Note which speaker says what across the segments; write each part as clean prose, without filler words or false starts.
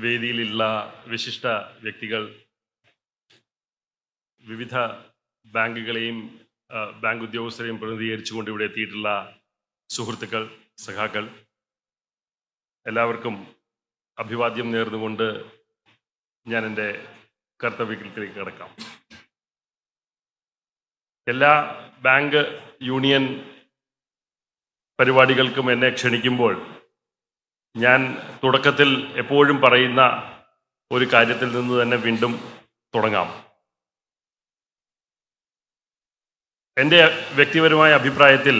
Speaker 1: വേദിയിലുള്ള വിശിഷ്ട വ്യക്തികൾ, വിവിധ ബാങ്കുകളെയും ബാങ്ക് ഉദ്യോഗസ്ഥരെയും പ്രതിനിധീകരിച്ചുകൊണ്ട് ഇവിടെ എത്തിയിട്ടുള്ള സുഹൃത്തുക്കൾ, സഖാക്കൾ, എല്ലാവർക്കും അഭിവാദ്യം നേർന്നുകൊണ്ട് ഞാൻ എൻ്റെ കർത്തവ്യത്തിലേക്ക് കടക്കാം. എല്ലാ ബാങ്ക് യൂണിയൻ പരിപാടികൾക്കും എന്നെ ക്ഷണിക്കുമ്പോൾ ഞാൻ തുടക്കത്തിൽ എപ്പോഴും പറയുന്ന ഒരു കാര്യത്തിൽ നിന്ന് തന്നെ വീണ്ടും തുടങ്ങാം. എൻ്റെ വ്യക്തിപരമായ അഭിപ്രായത്തിൽ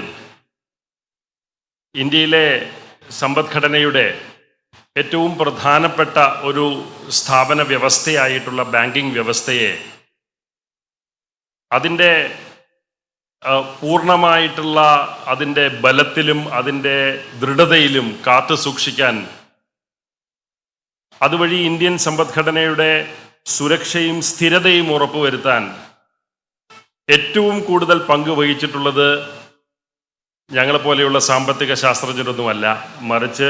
Speaker 1: ഇന്ത്യയിലെ സമ്പദ്ഘടനയുടെ ഏറ്റവും പ്രധാനപ്പെട്ട ഒരു സ്ഥാപന വ്യവസ്ഥയായിട്ടുള്ള ബാങ്കിങ് വ്യവസ്ഥയെ അതിൻ്റെ പൂർണ്ണമായിട്ടുള്ള അതിൻ്റെ ബലത്തിലും അതിൻ്റെ ദൃഢതയിലും കാത്തു സൂക്ഷിക്കാൻ, അതുവഴി ഇന്ത്യൻ സമ്പദ്ഘടനയുടെ സുരക്ഷയും സ്ഥിരതയും ഉറപ്പുവരുത്താൻ ഏറ്റവും കൂടുതൽ പങ്ക് വഹിച്ചിട്ടുള്ളത് ഞങ്ങളെപ്പോലെയുള്ള സാമ്പത്തിക ശാസ്ത്രജ്ഞരൊന്നുമല്ല, മറിച്ച്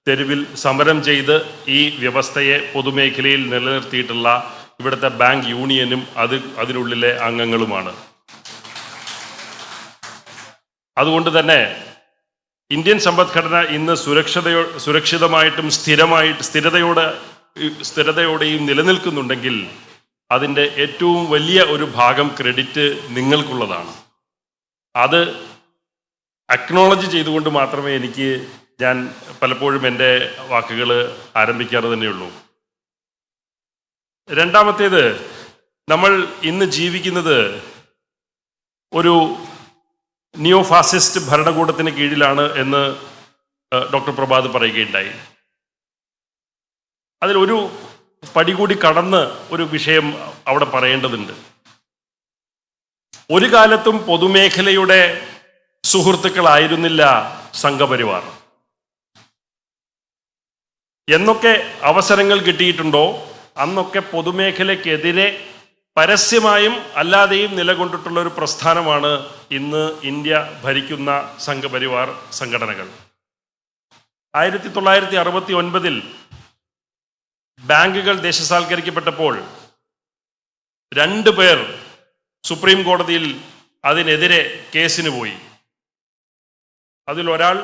Speaker 1: തെരുവിൽ സമരം ചെയ്ത് ഈ വ്യവസ്ഥയെ പൊതുമേഖലയിൽ നിലനിർത്തിയിട്ടുള്ള ഇവിടുത്തെ ബാങ്ക് യൂണിയനും അതിനുള്ളിലെ അംഗങ്ങളുമാണ്. അതുകൊണ്ട് തന്നെ ഇന്ത്യൻ സമ്പദ്ഘടന ഇന്ന് സുരക്ഷിതമായിട്ടും സ്ഥിരതയോടെയും നിലനിൽക്കുന്നുണ്ടെങ്കിൽ അതിൻ്റെ ഏറ്റവും വലിയ ഒരു ഭാഗം ക്രെഡിറ്റ് നിങ്ങൾക്കുള്ളതാണ്. അത് അക്നോളജ് ചെയ്തുകൊണ്ട് മാത്രമേ ഞാൻ പലപ്പോഴും എൻ്റെ വാക്കുകൾ ആരംഭിക്കാറ് തന്നെയുള്ളൂ. രണ്ടാമത്തേത്, നമ്മൾ ഇന്ന് ജീവിക്കുന്നത് ഒരു നിയോ ഫാസിസ്റ്റ് ഭരണകൂടത്തിന് കീഴിലാണ് എന്ന് ഡോക്ടർ പ്രഭാത് പറയുകയുണ്ടായി. അതിലൊരു പടി കൂടി കടന്ന് ഒരു വിഷയം അവിടെ പറയേണ്ടതുണ്ട്. ഒരു കാലത്തും പൊതുമേഖലയുടെ സുഹൃത്തുക്കളായിരുന്നില്ല സംഘപരിവാർ. എന്നൊക്കെ അവസരങ്ങൾ കിട്ടിയിട്ടുണ്ടോ അന്നൊക്കെ പൊതുമേഖലയ്ക്കെതിരെ പരസ്യമായും അല്ലാതെയും നിലകൊണ്ടിട്ടുള്ള ഒരു പ്രസ്ഥാനമാണ് ഇന്ന് ഇന്ത്യ ഭരിക്കുന്ന സംഘപരിവാർ സംഘടനകൾ. 1969 ബാങ്കുകൾ ദേശസാൽക്കരിക്കപ്പെട്ടപ്പോൾ 2 പേർ സുപ്രീം കോടതിയിൽ അതിനെതിരെ കേസിന് പോയി. അതിലൊരാൾ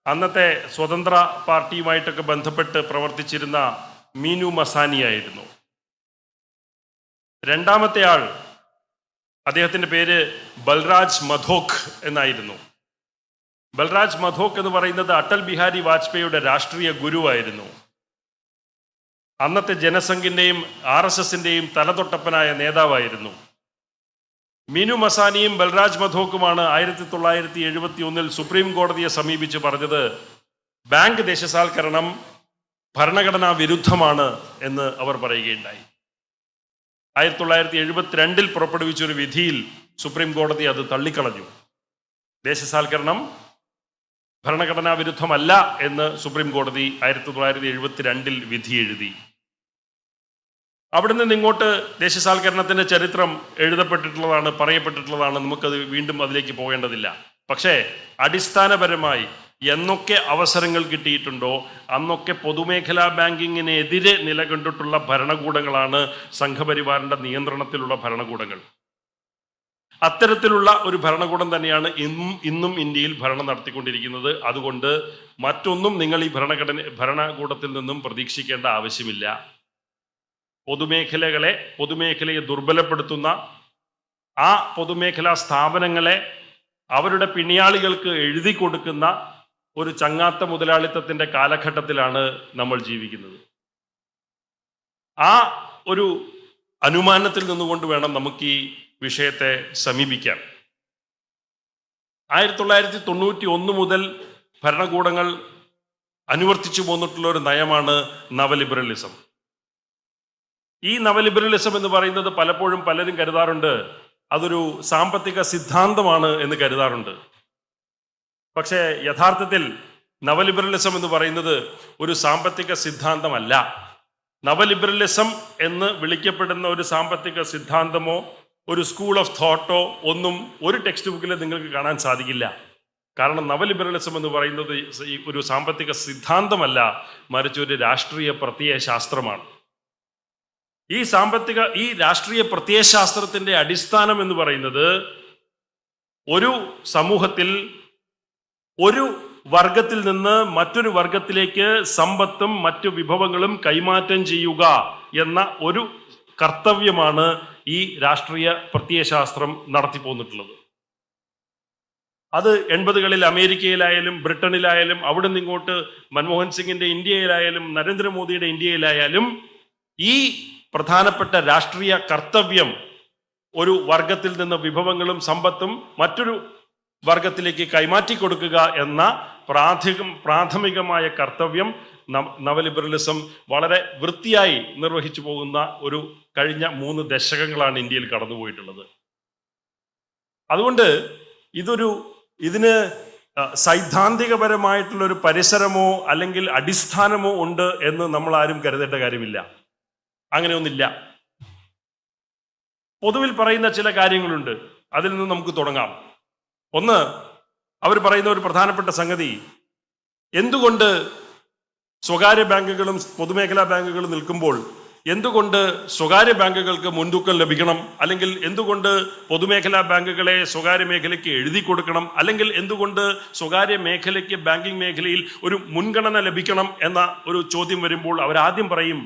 Speaker 1: അന്നത്തെ സ്വതന്ത്ര പാർട്ടിയുമായിട്ടൊക്കെ ബന്ധപ്പെട്ട് പ്രവർത്തിച്ചിരുന്ന മീനു മസാനിയായിരുന്നു. രണ്ടാമത്തെ ആൾ, അദ്ദേഹത്തിൻ്റെ പേര് ബൽരാജ് മധോക് എന്നായിരുന്നു. ബൽരാജ് മധോക് എന്ന് പറയുന്നത് അടൽ ബിഹാരി വാജ്പേയിയുടെ രാഷ്ട്രീയ ഗുരുവായിരുന്നു. അന്നത്തെ ജനസംഘിൻ്റെയും RSSൻ്റെയും തലതൊട്ടപ്പനായ നേതാവായിരുന്നു. മീനു മസാനിയും ബൽരാജ് മധോക്കുമാണ് 1971 സുപ്രീം കോടതിയെ സമീപിച്ച് പറഞ്ഞത് ബാങ്ക് ദേശസാൽക്കരണം ഭരണഘടനാ വിരുദ്ധമാണ് എന്ന് അവർ പറയുകയുണ്ടായി. 1972 പുറപ്പെടുവിച്ചൊരു വിധിയിൽ സുപ്രീം കോടതി അത് തള്ളിക്കളഞ്ഞു. ദേശസാൽക്കരണം ഭരണഘടനാ വിരുദ്ധമല്ല എന്ന് സുപ്രീം കോടതി 1972 വിധി എഴുതി. അവിടെ നിന്ന് ഇങ്ങോട്ട് ദേശസാൽക്കരണത്തിൻ്റെ ചരിത്രം എഴുതപ്പെട്ടിട്ടുള്ളതാണ്, പറയപ്പെട്ടിട്ടുള്ളതാണ്. നമുക്കത് വീണ്ടും അതിലേക്ക് പോകേണ്ടതില്ല. പക്ഷേ അടിസ്ഥാനപരമായി എന്നൊക്കെ അവസരങ്ങൾ കിട്ടിയിട്ടുണ്ടോ അന്നൊക്കെ പൊതുമേഖലാ ബാങ്കിങ്ങിനെതിരെ നിലകൊണ്ടിട്ടുള്ള ഭരണകൂടങ്ങളാണ് സംഘപരിവാറിൻ്റെ നിയന്ത്രണത്തിലുള്ള ഭരണകൂടങ്ങൾ. അത്തരത്തിലുള്ള ഒരു ഭരണകൂടം തന്നെയാണ് ഇന്നും ഇന്ത്യയിൽ ഭരണം നടത്തിക്കൊണ്ടിരിക്കുന്നത്. അതുകൊണ്ട് മറ്റൊന്നും നിങ്ങൾ ഈ ഭരണകൂടത്തിൽ നിന്നും പ്രതീക്ഷിക്കേണ്ട ആവശ്യമില്ല. പൊതുമേഖലയെ ദുർബലപ്പെടുത്തുന്ന ആ പൊതുമേഖലാ സ്ഥാപനങ്ങളെ അവരുടെ പിണിയാളികൾക്ക് എഴുതി കൊടുക്കുന്ന ഒരു ചങ്ങാത്ത മുതലാളിത്തത്തിൻ്റെ കാലഘട്ടത്തിലാണ് നമ്മൾ ജീവിക്കുന്നത്. ആ ഒരു അനുമാനത്തിൽ നിന്നുകൊണ്ട് വേണം നമുക്ക് ഈ വിഷയത്തെ സമീപിക്കാൻ. 1991 മുതൽ ഭരണകൂടങ്ങൾ അനുവർത്തിച്ചു പോന്നിട്ടുള്ള ഒരു നയമാണ് നവലിബറലിസം. ഈ നവലിബറലിസം എന്ന് പറയുന്നത് പലപ്പോഴും പലരും കരുതാറുണ്ട് അതൊരു സാമ്പത്തിക സിദ്ധാന്തമാണ് എന്ന് കരുതാറുണ്ട്. പക്ഷേ യഥാർത്ഥത്തിൽ നവലിബറലിസം എന്ന് പറയുന്നത് ഒരു സാമ്പത്തിക സിദ്ധാന്തമല്ല. നവലിബറലിസം എന്ന് വിളിക്കപ്പെടുന്ന ഒരു സാമ്പത്തിക സിദ്ധാന്തമോ ഒരു സ്കൂൾ ഓഫ് തോട്ടോ ഒന്നും ഒരു ടെക്സ്റ്റ് ബുക്കിൽ നിങ്ങൾക്ക് കാണാൻ സാധിക്കില്ല. കാരണം നവലിബറലിസം എന്ന് പറയുന്നത് ഈ ഒരു സാമ്പത്തിക സിദ്ധാന്തമല്ല, മറിച്ച് ഒരു രാഷ്ട്രീയ പ്രത്യയശാസ്ത്രമാണ്. ഈ രാഷ്ട്രീയ പ്രത്യയശാസ്ത്രത്തിന്റെ അടിസ്ഥാനം എന്ന് പറയുന്നത് ഒരു സമൂഹത്തിൽ ഒരു വർഗത്തിൽ നിന്ന് മറ്റൊരു വർഗത്തിലേക്ക് സമ്പത്തും മറ്റു വിഭവങ്ങളും കൈമാറ്റം ചെയ്യുക എന്ന ഒരു കർത്തവ്യമാണ് ഈ രാഷ്ട്രീയ പ്രത്യയശാസ്ത്രം നടത്തിപ്പോന്നിട്ടുള്ളത്. അത് 80കളിൽ അമേരിക്കയിലായാലും ബ്രിട്ടനിലായാലും അവിടെ നിന്ന് ഇങ്ങോട്ട് മൻമോഹൻ സിംഗിന്റെ ഇന്ത്യയിലായാലും നരേന്ദ്രമോദിയുടെ ഇന്ത്യയിലായാലും ഈ പ്രധാനപ്പെട്ട രാഷ്ട്രീയ കർത്തവ്യം, ഒരു വർഗത്തിൽ നിന്ന് വിഭവങ്ങളും സമ്പത്തും മറ്റൊരു വർഗത്തിലേക്ക് കൈമാറ്റി കൊടുക്കുക എന്ന പ്രാഥമികമായ കർത്തവ്യം നവലിബറലിസം വളരെ വൃത്തിയായി നിർവഹിച്ചു പോകുന്ന ഒരു കഴിഞ്ഞ 3 ദശകങ്ങളാണ് ഇന്ത്യയിൽ കടന്നുപോയിട്ടുള്ളത്. അതുകൊണ്ട് ഇതിന് സൈദ്ധാന്തികപരമായിട്ടുള്ള ഒരു പരിസരമോ അല്ലെങ്കിൽ അടിസ്ഥാനമോ ഉണ്ട് എന്ന് നമ്മൾ ആരും കരുതേണ്ട കാര്യമില്ല. അങ്ങനെയൊന്നില്ല. പൊതുവിൽ പറയുന്ന ചില കാര്യങ്ങളുണ്ട്, അതിൽ നിന്ന് നമുക്ക് തുടങ്ങാം. ഒന്ന്, അവർ പറയുന്ന ഒരു പ്രധാനപ്പെട്ട സംഗതി, എന്തുകൊണ്ട് സ്വകാര്യ ബാങ്കുകളും പൊതുമേഖലാ ബാങ്കുകളും നിൽക്കുമ്പോൾ എന്തുകൊണ്ട് സ്വകാര്യ ബാങ്കുകൾക്ക് മുൻതൂക്കം ലഭിക്കണം, അല്ലെങ്കിൽ എന്തുകൊണ്ട് പൊതുമേഖലാ ബാങ്കുകളെ സ്വകാര്യ മേഖലയ്ക്ക് എഴുതി കൊടുക്കണം, അല്ലെങ്കിൽ എന്തുകൊണ്ട് സ്വകാര്യ മേഖലയ്ക്ക് ബാങ്കിങ് മേഖലയിൽ ഒരു മുൻഗണന ലഭിക്കണം എന്ന ഒരു ചോദ്യം വരുമ്പോൾ അവരാദ്യം പറയും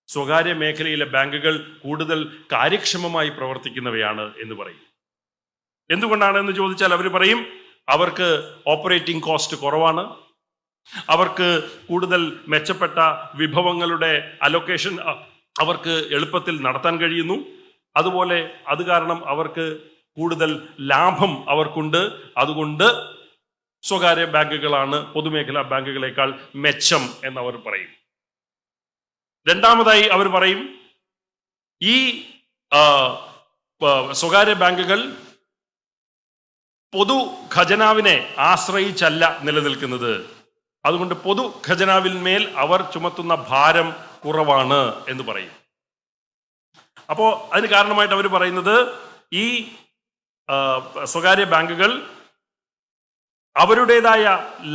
Speaker 1: സ്വകാര്യ മേഖലയിലെ ബാങ്കുകൾ കൂടുതൽ കാര്യക്ഷമമായി പ്രവർത്തിക്കുന്നവയാണ് എന്ന് പറയും. എന്തുകൊണ്ടാണെന്ന് ചോദിച്ചാൽ അവർ പറയും അവർക്ക് ഓപ്പറേറ്റിംഗ് കോസ്റ്റ് കുറവാണ്, അവർക്ക് കൂടുതൽ മെച്ചപ്പെട്ട വിഭവങ്ങളുടെ അലൊക്കേഷൻ അവർക്ക് എളുപ്പത്തിൽ നടത്താൻ കഴിയുന്നു, അതുപോലെ അത് കാരണം അവർക്ക് കൂടുതൽ ലാഭം അവർക്കുണ്ട്, അതുകൊണ്ട് സ്വകാര്യ ബാങ്കുകളാണ് പൊതുമേഖലാ ബാങ്കുകളെക്കാൾ മെച്ചം എന്നവർ പറയും. രണ്ടാമതായി അവർ പറയും ഈ സ്വകാര്യ ബാങ്കുകൾ പൊതു ഖജനാവിനെ ആശ്രയിച്ചല്ല നിലനിൽക്കുന്നത്, അതുകൊണ്ട് പൊതു ഖജനാവിന്മേൽ അവർ ചുമത്തുന്ന ഭാരം കുറവാണ് എന്ന് പറയും. അപ്പോൾ അതിന് കാരണമായിട്ട് അവർ പറയുന്നത് ഈ സ്വകാര്യ ബാങ്കുകൾ അവരുടേതായ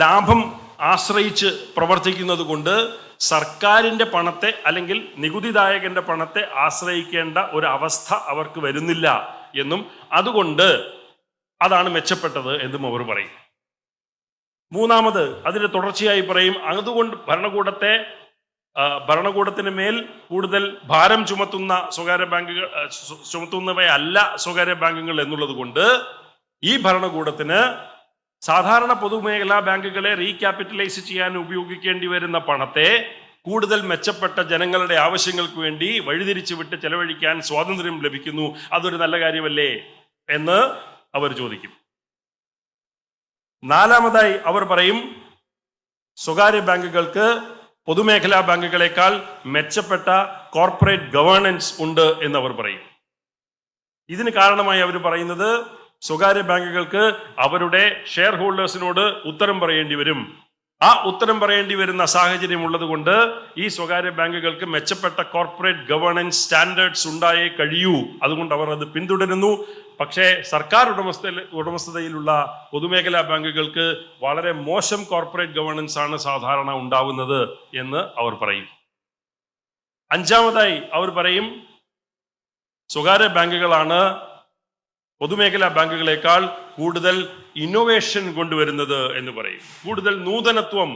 Speaker 1: ലാഭം ആശ്രയിച്ച് പ്രവർത്തിക്കുന്നത് കൊണ്ട് സർക്കാരിൻ്റെ പണത്തെ അല്ലെങ്കിൽ നികുതിദായകന്റെ പണത്തെ ആശ്രയിക്കേണ്ട ഒരു അവസ്ഥ അവർക്ക് വരുന്നില്ല എന്നും അതുകൊണ്ട് അതാണ് മെച്ചപ്പെട്ടത് എന്നും അവർ പറയും. മൂന്നാമത് അതിന്റെ തുടർച്ചയായി പറയും അതുകൊണ്ട് ഭരണകൂടത്തിന് മേൽ കൂടുതൽ ഭാരം ചുമത്തുന്നവയല്ല സ്വകാര്യ ബാങ്കുകൾ എന്നുള്ളത് കൊണ്ട് ഈ ഭരണകൂടത്തിന് സാധാരണ പൊതുമേഖലാ ബാങ്കുകളെ റീക്യാപിറ്റലൈസ് ചെയ്യാൻ ഉപയോഗിക്കേണ്ടി വരുന്ന പണത്തെ കൂടുതൽ മെച്ചപ്പെട്ട ജനങ്ങളുടെ ആവശ്യങ്ങൾക്ക് വേണ്ടി വഴിതിരിച്ചു വിട്ട് ചെലവഴിക്കാൻ സ്വാതന്ത്ര്യം ലഭിക്കുന്നു, അതൊരു നല്ല കാര്യമല്ലേ എന്ന് അവർ ചോദിക്കും. നാലാമതായി അവർ പറയും സ്വകാര്യ ബാങ്കുകൾക്ക് പൊതുമേഖലാ ബാങ്കുകളെക്കാൾ മെച്ചപ്പെട്ട കോർപ്പറേറ്റ് ഗവേണൻസ് ഉണ്ട് എന്ന് അവർ പറയും. ഇതിന് കാരണമായി അവർ പറയുന്നത് സ്വകാര്യ ബാങ്കുകൾക്ക് അവരുടെ ഷെയർ ഹോൾഡേഴ്സിനോട് ഉത്തരം പറയേണ്ടി വരും. ആ ഉത്തരം പറയേണ്ടി വരുന്ന സാഹചര്യം ഉള്ളത് കൊണ്ട് ഈ സ്വകാര്യ ബാങ്കുകൾക്ക് മെച്ചപ്പെട്ട കോർപ്പറേറ്റ് ഗവേണൻസ് സ്റ്റാൻഡേർഡ്സ് ഉണ്ടായേ കഴിയൂ, അതുകൊണ്ട് അവർ അത് പിന്തുടരുന്നു. പക്ഷേ സർക്കാർ ഉടമസ്ഥതയിലുള്ള പൊതുമേഖലാ ബാങ്കുകൾക്ക് വളരെ മോശം കോർപ്പറേറ്റ് ഗവേണൻസ് ആണ് സാധാരണ ഉണ്ടാവുന്നത് എന്ന് അവർ പറയും. അഞ്ചാമതായി അവർ പറയും സ്വകാര്യ ബാങ്കുകളാണ് പൊതുമേഖലാ ബാങ്കുകളെക്കാൾ കൂടുതൽ ഇന്നോവേഷൻ കൊണ്ടുവരുന്നത് എന്ന് പറയും. കൂടുതൽ നൂതനത്വം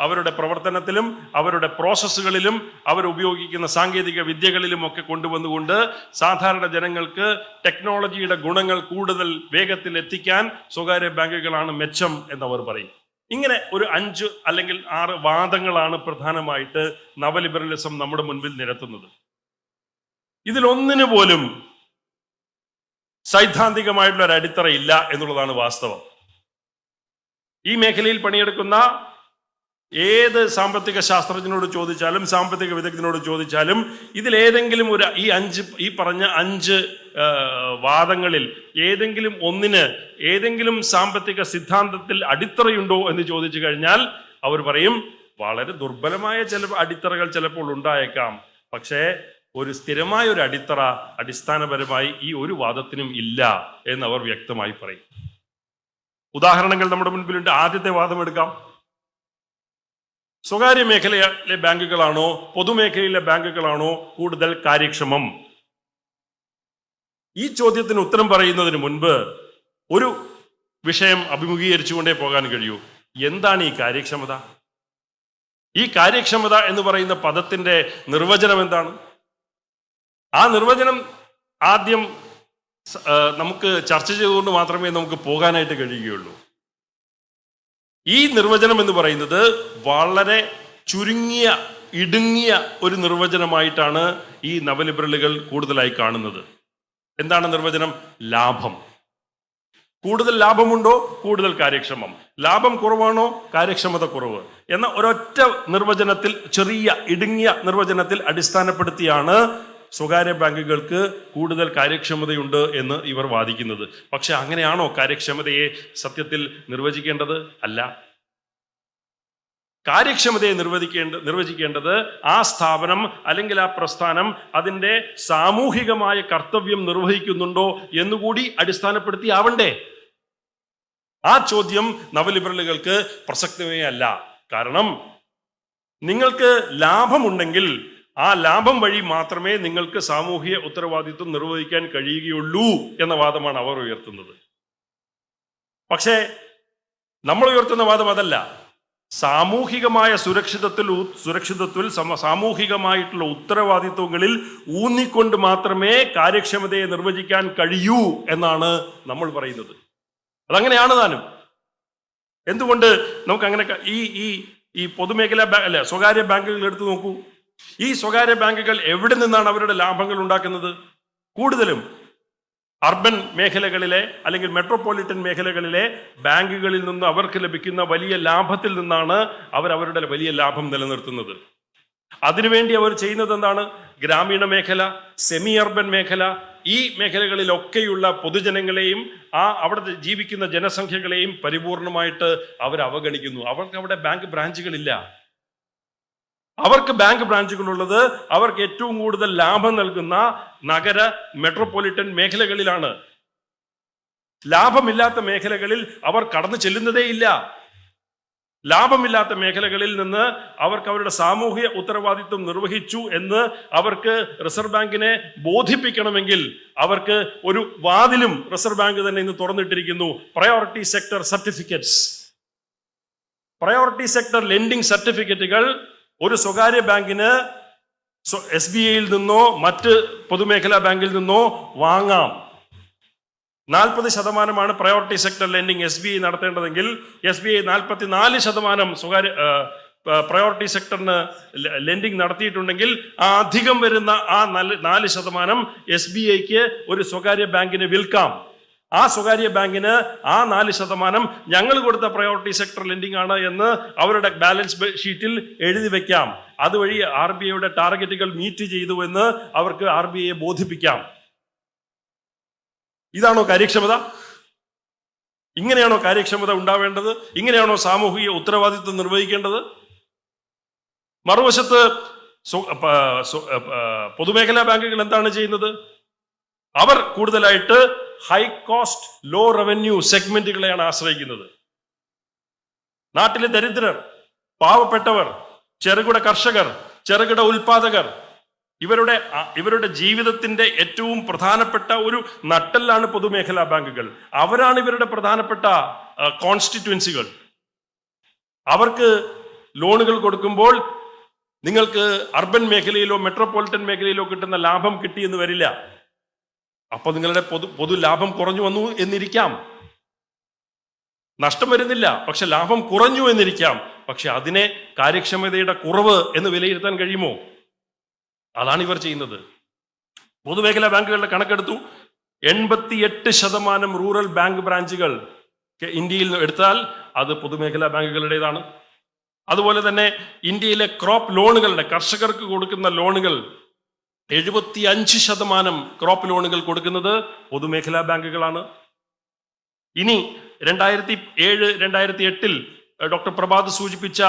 Speaker 1: അവരുടെ പ്രവർത്തനത്തിലും അവരുടെ പ്രോസസ്സുകളിലും അവരുപയോഗിക്കുന്ന സാങ്കേതിക വിദ്യകളിലും ഒക്കെ കൊണ്ടുവന്നുകൊണ്ട് സാധാരണ ജനങ്ങൾക്ക് ടെക്നോളജിയുടെ ഗുണങ്ങൾ കൂടുതൽ വേഗത്തിൽ എത്തിക്കാൻ സ്വകാര്യ ബാങ്കുകളാണ് മെച്ചം എന്നവർ പറയും. ഇങ്ങനെ ഒരു 5 അല്ലെങ്കിൽ 6 വാദങ്ങളാണ് പ്രധാനമായിട്ട് നവലിബറലിസം നമ്മുടെ മുൻപിൽ നിരത്തുന്നത്. ഇതിലൊന്നിനു പോലും സൈദ്ധാന്തികമായിട്ടുള്ള ഒരു അടിത്തറ ഇല്ല എന്നുള്ളതാണ് വാസ്തവം. ഈ മേഖലയിൽ പണിയെടുക്കുന്ന ഏത് സാമ്പത്തിക ശാസ്ത്രജ്ഞനോട് ചോദിച്ചാലും സാമ്പത്തിക വിദഗ്ധനോട് ചോദിച്ചാലും ഇതിലേതെങ്കിലും ഈ പറഞ്ഞ 5 വാദങ്ങളിൽ ഏതെങ്കിലും ഒന്നിന് ഏതെങ്കിലും സാമ്പത്തിക സിദ്ധാന്തത്തിൽ അടിത്തറയുണ്ടോ എന്ന് ചോദിച്ചു കഴിഞ്ഞാൽ അവർ പറയും വളരെ ദുർബലമായ ചില അടിത്തറകൾ ചിലപ്പോൾ ഉണ്ടായേക്കാം, പക്ഷേ ഒരു സ്ഥിരമായ ഒരു അടിത്തറ അടിസ്ഥാനപരമായി ഈ ഒരു വാദത്തിനും ഇല്ല എന്നവർ വ്യക്തമായി പറയും. ഉദാഹരണങ്ങൾ നമ്മുടെ മുൻപിലുണ്ട്. ആദ്യത്തെ വാദം എടുക്കാം. സ്വകാര്യ മേഖലയിലെ ബാങ്കുകളാണോ പൊതുമേഖലയിലെ ബാങ്കുകളാണോ കൂടുതൽ കാര്യക്ഷമം? ഈ ചോദ്യത്തിന് ഉത്തരം പറയുന്നതിന് മുൻപ് ഒരു വിഷയം അഭിമുഖീകരിച്ചുകൊണ്ടേ പോകാൻ കഴിയൂ. എന്താണ് ഈ കാര്യക്ഷമത? ഈ കാര്യക്ഷമത എന്ന് പറയുന്ന പദത്തിന്റെ നിർവചനം എന്താണ്? ആ നിർവചനം ആദ്യം നമുക്ക് ചർച്ച ചെയ്തുകൊണ്ട് മാത്രമേ നമുക്ക് പോകാനായിട്ട് കഴിയുകയുള്ളൂ. ഈ നിർവചനം എന്ന് പറയുന്നത് വളരെ ചുരുങ്ങിയ ഇടുങ്ങിയ ഒരു നിർവചനമായിട്ടാണ് ഈ നവലിബറലുകൾ കൂടുതലായി കാണുന്നത്. എന്താണ് നിർവചനം? ലാഭം. കൂടുതൽ ലാഭമുണ്ടോ കൂടുതൽ കാര്യക്ഷമം, ലാഭം കുറവാണോ കാര്യക്ഷമത കുറവ് എന്ന ഒരൊറ്റ നിർവചനത്തിൽ, ചെറിയ ഇടുങ്ങിയ നിർവചനത്തിൽ അടിസ്ഥാനപ്പെടുത്തിയാണ് സ്വകാര്യ ബാങ്കുകൾക്ക് കൂടുതൽ കാര്യക്ഷമതയുണ്ട് എന്ന് ഇവർ വാദിക്കുന്നത്. പക്ഷെ അങ്ങനെയാണോ കാര്യക്ഷമതയെ സത്യത്തിൽ നിർവചിക്കേണ്ടത്? അല്ല. കാര്യക്ഷമതയെ നിർവചിക്കേണ്ടത് ആ സ്ഥാപനം അല്ലെങ്കിൽ ആ പ്രസ്ഥാനം അതിൻ്റെ സാമൂഹികമായ കർത്തവ്യം നിർവഹിക്കുന്നുണ്ടോ എന്നുകൂടി അടിസ്ഥാനപ്പെടുത്തി ആവണ്ടേ. ആ ചോദ്യം നവലിബറലുകൾക്ക് പ്രസക്തമേ അല്ല. കാരണം നിങ്ങൾക്ക് ലാഭമുണ്ടെങ്കിൽ ആ ലാഭം വഴി മാത്രമേ നിങ്ങൾക്ക് സാമൂഹിക ഉത്തരവാദിത്വം നിർവഹിക്കാൻ കഴിയുകയുള്ളൂ എന്ന വാദമാണ് അവർ ഉയർത്തുന്നത്. പക്ഷേ നമ്മൾ ഉയർത്തുന്ന വാദം അതല്ല. സാമൂഹികമായ സുരക്ഷിതത്വത്തിൽ സാമൂഹികമായിട്ടുള്ള ഉത്തരവാദിത്വങ്ങളിൽ ഊന്നിക്കൊണ്ട് മാത്രമേ കാര്യക്ഷമതയെ നിർവചിക്കാൻ കഴിയൂ എന്നാണ് നമ്മൾ പറയുന്നത്. അതങ്ങനെയാണ് താനും. എന്തുകൊണ്ട് നമുക്ക് അങ്ങനെ ഈ പൊതുമേഖലാ അല്ല സ്വകാര്യ ബാങ്കുകൾ എടുത്തു നോക്കൂ. ഈ സ്വകാര്യ ബാങ്കുകൾ എവിടെ നിന്നാണ് അവരുടെ ലാഭങ്ങൾ ഉണ്ടാക്കുന്നത്? കൂടുതലും അർബൻ മേഖലകളിലെ അല്ലെങ്കിൽ മെട്രോപൊളിറ്റൻ മേഖലകളിലെ ബാങ്കുകളിൽ നിന്ന് അവർക്ക് ലഭിക്കുന്ന വലിയ ലാഭത്തിൽ നിന്നാണ് അവരുടെ വലിയ ലാഭം നിലനിർത്തുന്നത്. അതിനുവേണ്ടി അവർ ചെയ്യുന്നത് എന്താണ്? ഗ്രാമീണ മേഖല, സെമി അർബൻ മേഖല, ഈ മേഖലകളിലൊക്കെയുള്ള പൊതുജനങ്ങളെയും അവിടെ ജീവിക്കുന്ന ജനസംഖ്യകളെയും പരിപൂർണമായിട്ട് അവർ അവഗണിക്കുന്നു. അവർക്ക് അവിടെ ബാങ്ക് ബ്രാഞ്ചുകളില്ല. അവർക്ക് ബാങ്ക് ബ്രാഞ്ചുകളുള്ളത് അവർക്ക് ഏറ്റവും കൂടുതൽ ലാഭം നൽകുന്ന നഗര മെട്രോപൊളിറ്റൻ മേഖലകളിലാണ്. ലാഭമില്ലാത്ത മേഖലകളിൽ അവർ കടന്നു ചെല്ലുന്നതേയില്ല. ലാഭമില്ലാത്ത മേഖലകളിൽ നിന്ന് അവർക്ക് അവരുടെ സാമൂഹിക ഉത്തരവാദിത്വം നിർവഹിച്ചു എന്ന് അവർക്ക് റിസർവ് ബാങ്കിനെ ബോധിപ്പിക്കണമെങ്കിൽ അവർക്ക് ഒരു വാതിലും റിസർവ് ബാങ്ക് തന്നെ ഇന്ന് തുറന്നിട്ടിരിക്കുന്നു. Priority sector certificates, priority sector lending സർട്ടിഫിക്കറ്റുകൾ ഒരു സ്വകാര്യ ബാങ്കിന് SBIയിൽ നിന്നോ മറ്റ് പൊതുമേഖലാ ബാങ്കിൽ നിന്നോ വാങ്ങാം. 40% priority sector lending SBI നടത്തേണ്ടതെങ്കിൽ SBI 44% സ്വകാര്യ പ്രയോറിറ്റി സെക്ടറിന് ലെൻഡിംഗ് നടത്തിയിട്ടുണ്ടെങ്കിൽ ആ അധികം വരുന്ന ആ 4% SBIക്ക് ഒരു സ്വകാര്യ ബാങ്കിന് വിൽക്കാം. ആ സ്വകാര്യ ബാങ്കിന് ആ 4% ഞങ്ങൾ കൊടുത്ത പ്രയോറിറ്റി സെക്ടർ ലെൻഡിംഗ് ആണ് എന്ന് അവരുടെ ബാലൻസ് ഷീറ്റിൽ എഴുതി വെക്കാം. അതുവഴി RBIയുടെ ടാർഗറ്റുകൾ മീറ്റ് ചെയ്തു എന്ന് അവർക്ക് RBIയെ ബോധിപ്പിക്കാം. ഇതാണോ കാര്യക്ഷമത? ഇങ്ങനെയാണോ കാര്യക്ഷമത ഉണ്ടാവേണ്ടത്? ഇങ്ങനെയാണോ സാമൂഹിക ഉത്തരവാദിത്വം നിർവഹിക്കേണ്ടത്? മറുവശത്ത് പൊതുമേഖലാ ബാങ്കുകൾ എന്താണ് ചെയ്യുന്നത്? അവർ കൂടുതലായിട്ട് ഹൈ കോസ്റ്റ് ലോ റവന്യൂ സെഗ്മെന്റുകളെയാണ് ആശ്രയിക്കുന്നത്. നാട്ടിലെ ദരിദ്രർ, പാവപ്പെട്ടവർ, ചെറുകിട കർഷകർ, ചെറുകിട ഉൽപാദകർ, ഇവരുടെ ജീവിതത്തിന്റെ ഏറ്റവും പ്രധാനപ്പെട്ട ഒരു നട്ടെല്ലാണ് പൊതുമേഖലാ ബാങ്കുകൾ. അവരാണ് ഇവരുടെ പ്രധാനപ്പെട്ട കോൺസ്റ്റിറ്റ്യുവൻസികൾ. അവർക്ക് ലോണുകൾ കൊടുക്കുമ്പോൾ നിങ്ങൾക്ക് അർബൻ മേഖലയിലോ മെട്രോപൊളിറ്റൻ മേഖലയിലോ കിട്ടുന്ന ലാഭം കിട്ടിയെന്ന് വരില്ല. അപ്പൊ നിങ്ങളുടെ പൊതു ലാഭം കുറഞ്ഞു വന്നു എന്നിരിക്കാം, നഷ്ടം വരുന്നില്ല, പക്ഷെ ലാഭം കുറഞ്ഞു എന്നിരിക്കാം. പക്ഷെ അതിനെ കാര്യക്ഷമതയുടെ കുറവ് എന്ന് വിലയിരുത്താൻ കഴിയുമോ? അതാണ് ഇവർ ചെയ്യുന്നത്. പൊതുമേഖലാ ബാങ്കുകളുടെ കണക്കെടുത്തു. 88% റൂറൽ ബാങ്ക് ബ്രാഞ്ചുകൾ ഇന്ത്യയിൽ എടുത്താൽ അത് പൊതുമേഖലാ ബാങ്കുകളുടേതാണ്. അതുപോലെ തന്നെ ഇന്ത്യയിലെ ക്രോപ്പ് ലോണുകളുടെ, കർഷകർക്ക് കൊടുക്കുന്ന ലോണുകൾ 75% ക്രോപ്പ് ലോണുകൾ കൊടുക്കുന്നത് പൊതുമേഖലാ ബാങ്കുകളാണ്. ഇനി 2007-2008 ഡോക്ടർ പ്രഭാത് സൂചിപ്പിച്ച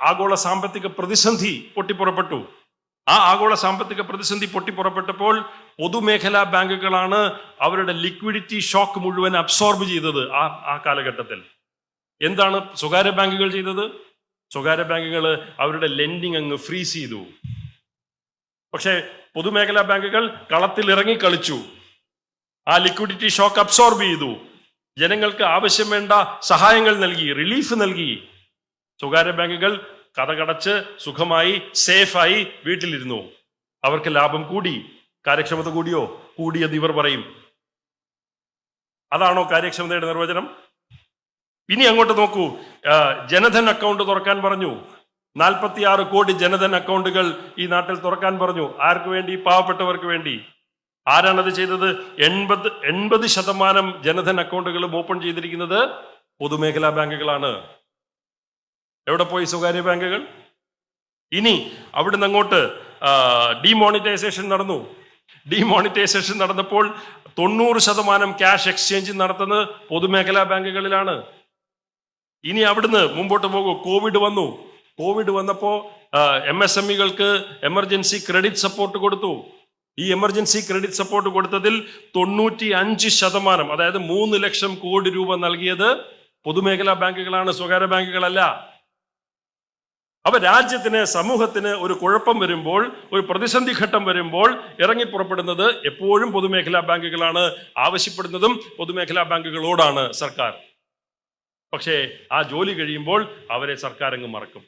Speaker 1: ആഗോള സാമ്പത്തിക പ്രതിസന്ധി പൊട്ടിപ്പുറപ്പെട്ടു. ആ ആഗോള സാമ്പത്തിക പ്രതിസന്ധി പൊട്ടിപ്പുറപ്പെട്ടപ്പോൾ പൊതുമേഖലാ ബാങ്കുകളാണ് അവരുടെ ലിക്വിഡിറ്റി ഷോക്ക് മുഴുവൻ അബ്സോർബ് ചെയ്തത്. ആ കാലഘട്ടത്തിൽ എന്താണ് സ്വകാര്യ ബാങ്കുകൾ ചെയ്തത്? സ്വകാര്യ ബാങ്കുകൾ അവരുടെ ലെൻഡിങ് അങ്ങ് ഫ്രീസ് ചെയ്തു. പക്ഷേ പൊതുമേഖലാ ബാങ്കുകൾ കളത്തിൽ ഇറങ്ങി കളിച്ചു. ആ ലിക്വിഡിറ്റി ഷോക്ക് അബ്സോർബ് ചെയ്തു. ജനങ്ങൾക്ക് ആവശ്യം വേണ്ട സഹായങ്ങൾ നൽകി, റിലീഫ് നൽകി. സ്വകാര്യ ബാങ്കുകൾ കടകടച്ച് സുഖമായി സേഫായി വീട്ടിലിരുന്നു. അവർക്ക് ലാഭം കൂടി. കാര്യക്ഷമത കൂടിയോ? കൂടിയത് ഇവർ പറയും. അതാണോ കാര്യക്ഷമതയുടെ നിർവചനം? ഇനി അങ്ങോട്ട് നോക്കൂ. ജനധൻ അക്കൗണ്ട് തുറക്കാൻ പറഞ്ഞു. 46 കോടി ജനധൻ അക്കൗണ്ടുകൾ ഈ നാട്ടിൽ തുറക്കാൻ പറഞ്ഞു. ആർക്ക് വേണ്ടി? പാവപ്പെട്ടവർക്ക് വേണ്ടി. ആരാണത് ചെയ്തത്? 80% ജനധൻ അക്കൗണ്ടുകളും ഓപ്പൺ ചെയ്തിരിക്കുന്നത് പൊതുമേഖലാ ബാങ്കുകളാണ്. എവിടെ പോയി സ്വകാര്യ ബാങ്കുകൾ? ഇനി അവിടുന്ന് അങ്ങോട്ട് ഡിമോണിറ്റൈസേഷൻ നടന്നു. ഡിമോണിറ്റൈസേഷൻ നടന്നപ്പോൾ 90% ക്യാഷ് എക്സ്ചേഞ്ച് നടത്തുന്നത് പൊതുമേഖലാ ബാങ്കുകളിലാണ്. ഇനി അവിടുന്ന് മുമ്പോട്ട് പോകും. കോവിഡ് വന്നു. കോവിഡ് വന്നപ്പോൾ MSMEകൾക്ക് എമർജൻസി ക്രെഡിറ്റ് സപ്പോർട്ട് കൊടുത്തു. ഈ എമർജൻസി ക്രെഡിറ്റ് സപ്പോർട്ട് കൊടുത്തതിൽ 95%, അതായത് 3 ലക്ഷം കോടി രൂപ നൽകിയത് പൊതുമേഖലാ ബാങ്കുകളാണ്, സ്വകാര്യ ബാങ്കുകളല്ല. അപ്പൊ രാജ്യത്തിന്, സമൂഹത്തിന് ഒരു കുഴപ്പം വരുമ്പോൾ, ഒരു പ്രതിസന്ധി ഘട്ടം വരുമ്പോൾ ഇറങ്ങി പുറപ്പെടുന്നത് എപ്പോഴും പൊതുമേഖലാ ബാങ്കുകളാണ്. ആവശ്യപ്പെടുന്നതും പൊതുമേഖലാ ബാങ്കുകളോടാണ് സർക്കാർ. പക്ഷേ ആ ജോലി കഴിയുമ്പോൾ അവരെ സർക്കാർ അങ്ങ് മറക്കും.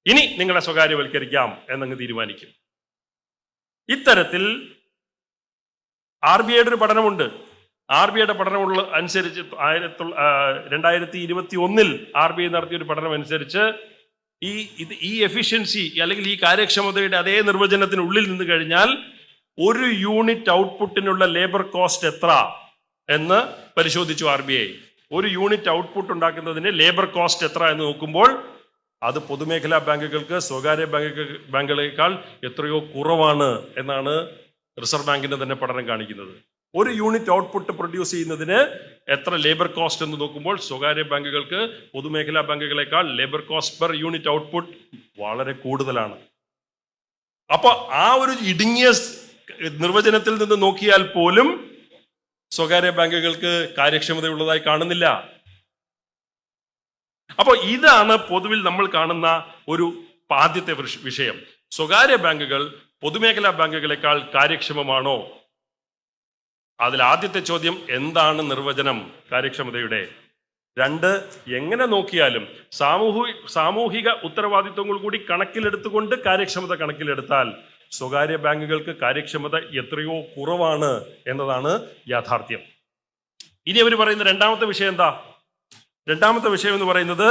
Speaker 1: ഇനി നിങ്ങളെ സ്വകാര്യവൽക്കരിക്കാം എന്നങ്ങ് തീരുമാനിക്കും. ഇത്തരത്തിൽ RBIയുടെ ഒരു പഠനമുണ്ട്. RBIയുടെ പഠനമുള്ള അനുസരിച്ച് 2021 RBI നടത്തിയൊരു പഠനം അനുസരിച്ച് ഈ എഫിഷ്യൻസി അല്ലെങ്കിൽ ഈ കാര്യക്ഷമതയുടെ അതേ നിർവചനത്തിനുള്ളിൽ നിന്ന് കഴിഞ്ഞാൽ ഒരു യൂണിറ്റ് ഔട്ട്പുട്ടിനുള്ള ലേബർ കോസ്റ്റ് എത്ര എന്ന് പരിശോധിച്ചു RBI. ഒരു യൂണിറ്റ് ഔട്ട്പുട്ട് ഉണ്ടാക്കുന്നതിന് ലേബർ കോസ്റ്റ് എത്ര എന്ന് നോക്കുമ്പോൾ അത് പൊതുമേഖലാ ബാങ്കുകൾക്ക് സ്വകാര്യ ബാങ്കുകളേക്കാൾ എത്രയോ കുറവാണ് എന്നാണ് റിസർവ് ബാങ്കിന്റെ തന്നെ പഠനം കാണിക്കുന്നത്. ഒരു യൂണിറ്റ് ഔട്ട്പുട്ട് പ്രൊഡ്യൂസ് ചെയ്യുന്നതിന് എത്ര ലേബർ കോസ്റ്റ് എന്ന് നോക്കുമ്പോൾ സ്വകാര്യ ബാങ്കുകൾക്ക് പൊതുമേഖലാ ബാങ്കുകളേക്കാൾ labour cost per unit output വളരെ കൂടുതലാണ്. അപ്പൊ ആ ഒരു ഇടുങ്ങിയ നിർവചനത്തിൽ നിന്ന് നോക്കിയാൽ പോലും സ്വകാര്യ ബാങ്കുകൾക്ക് കാര്യക്ഷമതയുള്ളതായി കാണുന്നില്ല. അപ്പോൾ ഇതാണ് പൊതുവിൽ നമ്മൾ കാണുന്ന ഒരു ആദ്യത്തെ വിഷയം. സ്വകാര്യ ബാങ്കുകൾ പൊതുമേഖലാ ബാങ്കുകളെക്കാൾ കാര്യക്ഷമമാണോ? അതിൽ ആദ്യത്തെ ചോദ്യം, എന്താണ് നിർവചനം കാര്യക്ഷമതയുടെ? 2, എങ്ങനെ നോക്കിയാലും സാമൂഹിക ഉത്തരവാദിത്വങ്ങൾ കൂടി കണക്കിലെടുത്തുകൊണ്ട് കാര്യക്ഷമത കണക്കിലെടുത്താൽ സ്വകാര്യ ബാങ്കുകൾക്ക് കാര്യക്ഷമത എത്രയോ കുറവാണ് എന്നതാണ് യാഥാർത്ഥ്യം. ഇനി അവർ പറയുന്ന രണ്ടാമത്തെ വിഷയം എന്താ? രണ്ടാമത്തെ വിഷയം എന്ന് പറയുന്നത്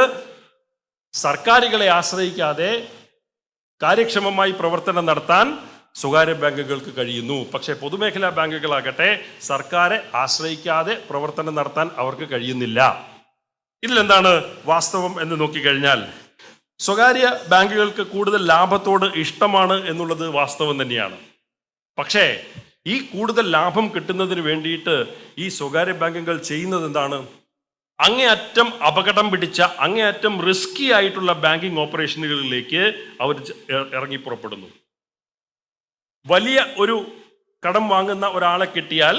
Speaker 1: സർക്കാരുകളെ ആശ്രയിക്കാതെ കാര്യക്ഷമമായി പ്രവർത്തനം നടത്താൻ സ്വകാര്യ ബാങ്കുകൾക്ക് കഴിയുന്നു. പക്ഷേ പൊതുമേഖലാ ബാങ്കുകളാകട്ടെ സർക്കാരെ ആശ്രയിക്കാതെ പ്രവർത്തനം നടത്താൻ അവർക്ക് കഴിയുന്നില്ല. ഇതിലെന്താണ് വാസ്തവം എന്ന് നോക്കിക്കഴിഞ്ഞാൽ സ്വകാര്യ ബാങ്കുകൾക്ക് കൂടുതൽ ലാഭത്തോട് ഇഷ്ടമാണ് എന്നുള്ളത് വാസ്തവം തന്നെയാണ്. പക്ഷേ ഈ കൂടുതൽ ലാഭം കിട്ടുന്നതിന് വേണ്ടിയിട്ട് ഈ സ്വകാര്യ ബാങ്കുകൾ ചെയ്യുന്നത് എന്താണ്? അങ്ങേയറ്റം അപകടം പിടിച്ച, അങ്ങേയറ്റം റിസ്കി ആയിട്ടുള്ള ബാങ്കിങ് ഓപ്പറേഷനുകളിലേക്ക് അവർ ഇറങ്ങി പുറപ്പെടുന്നു. വലിയ ഒരു കടം വാങ്ങുന്ന ഒരാളെ കിട്ടിയാൽ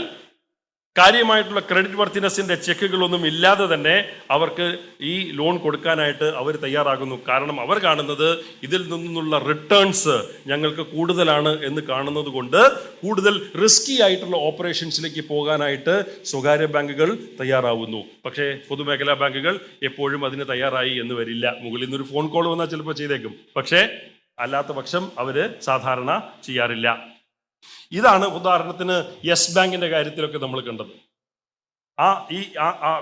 Speaker 1: കാര്യമായിട്ടുള്ള ക്രെഡിറ്റ് വർത്തിനെസിന്റെ ചെക്കുകളൊന്നും ഇല്ലാതെ തന്നെ അവർക്ക് ഈ ലോൺ കൊടുക്കാനായിട്ട് അവർ തയ്യാറാകുന്നു. കാരണം അവർ കാണുന്നത് ഇതിൽ നിന്നുള്ള റിട്ടേൺസ് ഞങ്ങൾക്ക് കൂടുതലാണ് എന്ന് കാണുന്നത് കൊണ്ട് കൂടുതൽ റിസ്കി ആയിട്ടുള്ള ഓപ്പറേഷൻസിലേക്ക് പോകാനായിട്ട് സ്വകാര്യ ബാങ്കുകൾ തയ്യാറാവുന്നു. പക്ഷേ പൊതുമേഖലാ ബാങ്കുകൾ എപ്പോഴും അതിന് തയ്യാറായി എന്ന് വരില്ല. മുകളിൽ നിന്നൊരു ഫോൺ കോൾ വന്നാൽ ചിലപ്പോൾ ചെയ്തേക്കും, പക്ഷേ അല്ലാത്ത പക്ഷം അവര് സാധാരണ ചെയ്യാറില്ല. ഇതാണ് ഉദാഹരണത്തിന് യെസ് ബാങ്കിന്റെ കാര്യത്തിലൊക്കെ നമ്മൾ കണ്ടത്.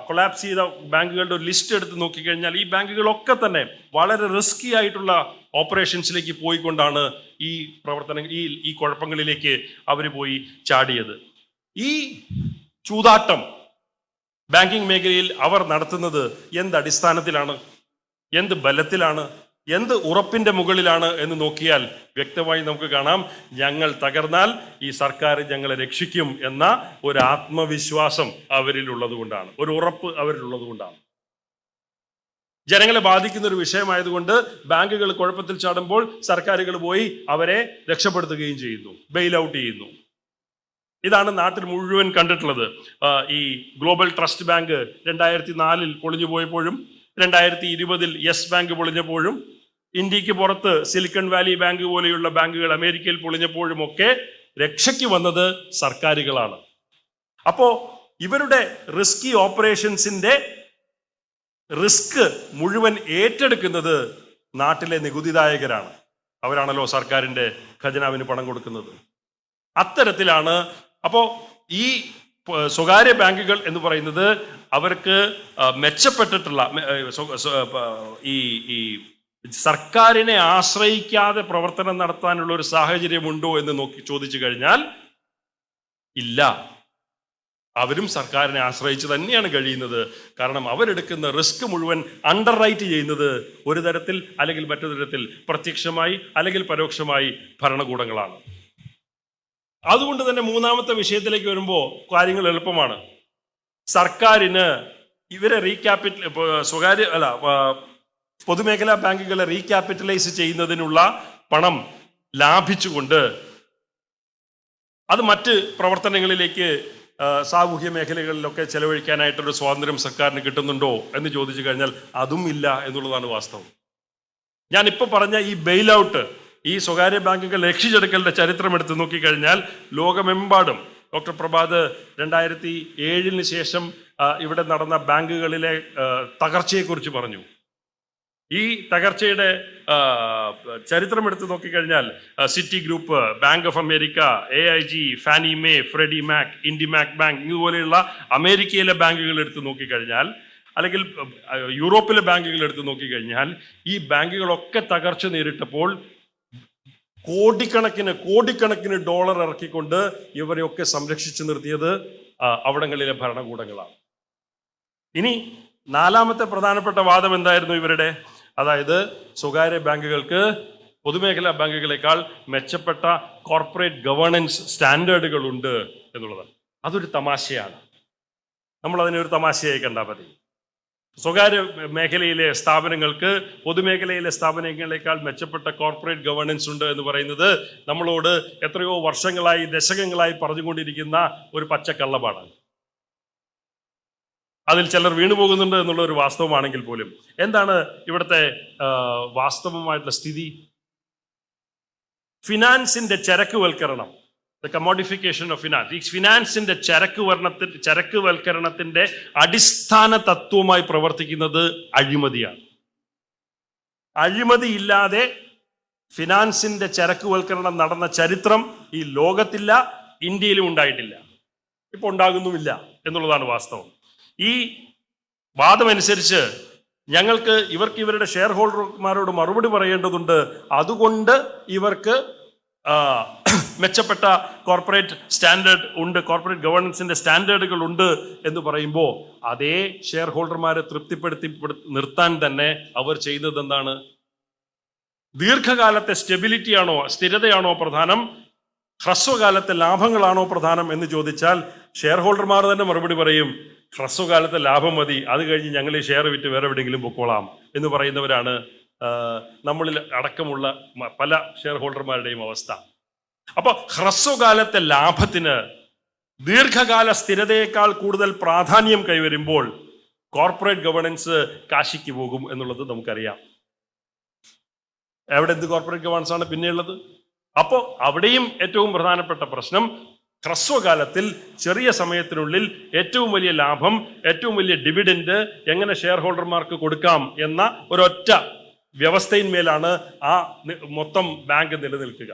Speaker 1: കൊളാപ്സ് ചെയ്ത ബാങ്കുകളുടെ ഒരു ലിസ്റ്റ് എടുത്ത് നോക്കിക്കഴിഞ്ഞാൽ ഈ ബാങ്കുകളൊക്കെ തന്നെ വളരെ റിസ്കി ആയിട്ടുള്ള ഓപ്പറേഷൻസിലേക്ക് പോയിക്കൊണ്ടാണ് ഈ ഈ കുഴപ്പങ്ങളിലേക്ക് അവർ പോയി ചാടിയത്. ഈ ചൂതാട്ടം ബാങ്കിങ് മേഖലയിൽ അവർ നടത്തുന്നത് എന്ത് അടിസ്ഥാനത്തിലാണ്, എന്ത് ബലത്തിലാണ്, എന്ത് ഉറപ്പിന്റെ മുകളിലാണ് എന്ന് നോക്കിയാൽ വ്യക്തമായി നമുക്ക് കാണാം, ഞങ്ങൾ തകർന്നാൽ ഈ സർക്കാർ ഞങ്ങളെ രക്ഷിക്കും എന്ന ഒരു ആത്മവിശ്വാസം അവരിലുള്ളത് കൊണ്ടാണ്, ഒരു ഉറപ്പ് അവരിലുള്ളത് കൊണ്ടാണ്. ജനങ്ങളെ ബാധിക്കുന്ന ഒരു വിഷയമായതുകൊണ്ട് ബാങ്കുകൾ കുഴപ്പത്തിൽ ചാടുമ്പോൾ സർക്കാരുകൾ പോയി അവരെ രക്ഷപ്പെടുത്തുകയും ചെയ്യുന്നു, ബെയിൽ ഔട്ട് ചെയ്യുന്നു. ഇതാണ് നാട്ടിൽ മുഴുവൻ കണ്ടിട്ടുള്ളത്. ഈ ഗ്ലോബൽ ട്രസ്റ്റ് ബാങ്ക് 2004 പൊളിഞ്ഞു പോയപ്പോഴും 2020 യെസ് ബാങ്ക് പൊളിഞ്ഞപ്പോഴും ഇന്ത്യക്ക് പുറത്ത് സിലിക്കൺ വാലി ബാങ്ക് പോലെയുള്ള ബാങ്കുകൾ അമേരിക്കയിൽ പൊളിഞ്ഞപ്പോഴും ഒക്കെ രക്ഷയ്ക്ക് വന്നത് സർക്കാരുകളാണ്. അപ്പോ ഇവരുടെ റിസ്കി ഓപ്പറേഷൻസിന്റെ റിസ്ക് മുഴുവൻ ഏറ്റെടുക്കുന്നത് നാട്ടിലെ നികുതിദായകരാണ്. അവരാണല്ലോ സർക്കാരിന്റെ ഖജനാവിന് പണം കൊടുക്കുന്നത്. അത്തരത്തിലാണ്. അപ്പോൾ ഈ സ്വകാര്യ ബാങ്കുകൾ എന്ന് പറയുന്നത് അവർക്ക് മെച്ചപ്പെട്ടിട്ടുള്ള ഈ സർക്കാരിനെ ആശ്രയിക്കാതെ പ്രവർത്തനം നടത്താനുള്ള ഒരു സാഹചര്യമുണ്ടോ എന്ന് ചോദിച്ചു കഴിഞ്ഞാൽ ഇല്ല. അവരും സർക്കാരിനെ ആശ്രയിച്ച് തന്നെയാണ് കഴിയുന്നത്. കാരണം അവരെടുക്കുന്ന റിസ്ക് മുഴുവൻ അണ്ടർ റൈറ്റ് ചെയ്യുന്നത് ഒരു തരത്തിൽ അല്ലെങ്കിൽ മറ്റൊരു തരത്തിൽ പ്രത്യക്ഷമായി അല്ലെങ്കിൽ പരോക്ഷമായി ഭരണകൂടങ്ങളാണ്. അതുകൊണ്ട് തന്നെ മൂന്നാമത്തെ വിഷയത്തിലേക്ക് വരുമ്പോൾ കാര്യങ്ങൾ എളുപ്പമാണ്. സർക്കാരിന് ഇവരെ പൊതുമേഖലാ ബാങ്കുകളെ റീക്യാപിറ്റലൈസ് ചെയ്യുന്നതിനുള്ള പണം ലാഭിച്ചുകൊണ്ട് അത് മറ്റ് പ്രവർത്തനങ്ങളിലേക്ക് സാമൂഹ്യ മേഖലകളിലൊക്കെ ചെലവഴിക്കാനായിട്ടൊരു സ്വാതന്ത്ര്യം സർക്കാരിന് കിട്ടുന്നുണ്ടോ എന്ന് ചോദിച്ചു കഴിഞ്ഞാൽ അതും ഇല്ല എന്നുള്ളതാണ് വാസ്തവം. ഞാനിപ്പോൾ പറഞ്ഞ ഈ ബെയിൽ ഔട്ട്, ഈ സ്വകാര്യ ബാങ്കുകൾ രക്ഷിച്ചെടുക്കലിന്റെ ചരിത്രം എടുത്ത് നോക്കിക്കഴിഞ്ഞാൽ ലോകമെമ്പാടും ഡോക്ടർ പ്രഭാത് 2007 ശേഷം ഇവിടെ നടന്ന ബാങ്കുകളിലെ തകർച്ചയെക്കുറിച്ച് പറഞ്ഞു. ഈ തകർച്ചയുടെ ചരിത്രം എടുത്ത് നോക്കിക്കഴിഞ്ഞാൽ Citigroup, bank of America, AIG, Fannie Mae, Freddie Mac, IndyMac bank ഇതുപോലെയുള്ള അമേരിക്കയിലെ ബാങ്കുകൾ എടുത്ത് നോക്കിക്കഴിഞ്ഞാൽ അല്ലെങ്കിൽ യൂറോപ്പിലെ ബാങ്കുകൾ എടുത്ത് നോക്കിക്കഴിഞ്ഞാൽ ഈ ബാങ്കുകളൊക്കെ തകർച്ച നേരിട്ടപ്പോൾ കോടിക്കണക്കിന് ഡോളർ ഇറക്കിക്കൊണ്ട് ഇവരെയൊക്കെ സംരക്ഷിച്ചു നിർത്തിയത് അവിടങ്ങളിലെ ഭരണകൂടങ്ങളാണ്. ഇനി നാലാമത്തെ പ്രധാനപ്പെട്ട വാദം എന്തായിരുന്നു ഇവരുടെ? അതായത് സ്വകാര്യ ബാങ്കുകൾക്ക് പൊതുമേഖലാ ബാങ്കുകളെക്കാൾ മെച്ചപ്പെട്ട കോർപ്പറേറ്റ് ഗവേണൻസ് സ്റ്റാൻഡേർഡുകൾ ഉണ്ട് എന്നുള്ളതാണ്. അതൊരു തമാശയാണ്. നമ്മൾ അതിനെ ഒരു തമാശയായി കണ്ടാൽ മതി. സ്വകാര്യ മേഖലയിലെ സ്ഥാപനങ്ങൾക്ക് പൊതുമേഖലയിലെ സ്ഥാപനങ്ങളെക്കാൾ മെച്ചപ്പെട്ട കോർപ്പറേറ്റ് ഗവേണൻസ് ഉണ്ട് എന്ന് പറയുന്നത് നമ്മളോട് എത്രയോ വർഷങ്ങളായി, ദശകങ്ങളായി പറഞ്ഞുകൊണ്ടിരിക്കുന്ന ഒരു പച്ചക്കള്ളമാണ്. അതിൽ ചിലർ വീണുപോകുന്നുണ്ട് എന്നുള്ള ഒരു വാസ്തവമാണെങ്കിൽ പോലും എന്താണ് ഇവിടുത്തെ വാസ്തവമായിട്ടുള്ള സ്ഥിതി? ഫിനാൻസിന്റെ ചരക്കുവൽക്കരണം, ദ കമോഡിഫിക്കേഷൻ ഓഫ് ഫിനാൻസ്, ഈ ഫിനാൻസിന്റെ ചരക്കുവൽക്കരണത്തിന്റെ അടിസ്ഥാന തത്വമായി പ്രവർത്തിക്കുന്നത് അഴിമതിയാണ്. അഴിമതിയില്ലാതെ ഫിനാൻസിന്റെ ചരക്കുവൽക്കരണം നടന്ന ചരിത്രം ഈ ലോകത്തില്ല, ഇന്ത്യയിലും ഉണ്ടായിട്ടില്ല, ഇപ്പോൾ ഉണ്ടാകുന്നുമില്ല എന്നുള്ളതാണ് വാസ്തവം. ഈ വാദമനുസരിച്ച് ഇവർക്ക് ഇവരുടെ ഷെയർ ഹോൾഡർമാരോട് മറുപടി പറയേണ്ടതുണ്ട്. അതുകൊണ്ട് ഇവർക്ക് മെച്ചപ്പെട്ട കോർപ്പറേറ്റ് സ്റ്റാൻഡേർഡ് ഉണ്ട്, കോർപ്പറേറ്റ് ഗവേണൻസിന്റെ സ്റ്റാൻഡേർഡുകൾ ഉണ്ട് എന്ന് പറയുമ്പോൾ അതേ ഷെയർ ഹോൾഡർമാരെ തൃപ്തിപ്പെടുത്തി നിർത്താൻ തന്നെ അവർ ചെയ്യുന്നത് എന്താണ്? ദീർഘകാലത്തെ സ്റ്റെബിലിറ്റിയാണോ, സ്ഥിരതയാണോ പ്രധാനം, ഹ്രസ്വകാലത്തെ ലാഭങ്ങളാണോ പ്രധാനം എന്ന് ചോദിച്ചാൽ ഷെയർ ഹോൾഡർമാർ തന്നെ മറുപടി പറയും, ഹ്രസ്വകാലത്തെ ലാഭം മതി, അത് കഴിഞ്ഞ് ഞങ്ങൾ ഈ ഷെയർ വിറ്റ് വേറെ എവിടെയെങ്കിലും പൊക്കോളാം എന്ന് പറയുന്നവരാണ് നമ്മളിൽ അടക്കമുള്ള പല ഷെയർ ഹോൾഡർമാരുടെയും അവസ്ഥ. അപ്പൊ ഹ്രസ്വകാലത്തെ ലാഭത്തിന് ദീർഘകാല സ്ഥിരതയേക്കാൾ കൂടുതൽ പ്രാധാന്യം കൈവരുമ്പോൾ കോർപ്പറേറ്റ് ഗവേണൻസ് കാശിക്ക് പോകും എന്നുള്ളത് നമുക്കറിയാം. എവിടെ എന്ത് കോർപ്പറേറ്റ് ഗവേണൻസ് ആണ് പിന്നെയുള്ളത്? അപ്പോൾ അവിടെയും ഏറ്റവും പ്രധാനപ്പെട്ട പ്രശ്നം ഹ്രസ്വകാലത്തിൽ ചെറിയ സമയത്തിനുള്ളിൽ ഏറ്റവും വലിയ ലാഭം, ഏറ്റവും വലിയ ഡിവിഡൻഡ് എങ്ങനെ ഷെയർ ഹോൾഡർമാർക്ക് കൊടുക്കാം എന്ന ഒരൊറ്റ വ്യവസ്ഥയിന്മേലാണ് ആ മൊത്തം ബാങ്ക് നിലനിൽക്കുക.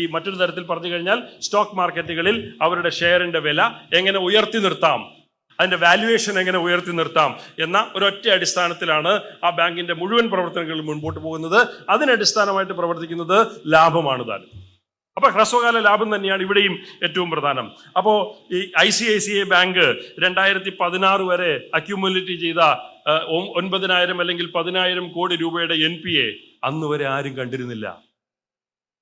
Speaker 1: ഈ മറ്റൊരു തരത്തിൽ പറഞ്ഞു കഴിഞ്ഞാൽ സ്റ്റോക്ക് മാർക്കറ്റുകളിൽ അവരുടെ ഷെയറിന്റെ വില എങ്ങനെ ഉയർത്തി നിർത്താം, അതിന്റെ വാല്യുവേഷൻ എങ്ങനെ ഉയർത്തി നിർത്താം എന്ന ഒരൊറ്റ അടിസ്ഥാനത്തിലാണ് ആ ബാങ്കിന്റെ മുഴുവൻ പ്രവർത്തനങ്ങളും മുൻപോട്ട് പോകുന്നത്. അതിനടിസ്ഥാനമായിട്ട് പ്രവർത്തിക്കുന്നത് ലാഭമാണ് താനും. അപ്പൊ ഹ്രസ്വകാല ലാഭം തന്നെയാണ് ഇവിടെയും ഏറ്റവും പ്രധാനം. അപ്പോൾ ഈ ICICI ബാങ്ക് 2016 വരെ അക്യുമുലേറ്റ് ചെയ്ത 9,000 അല്ലെങ്കിൽ 10,000 കോടി രൂപയുടെ NPA അന്ന് വരെ ആരും കണ്ടിരുന്നില്ല.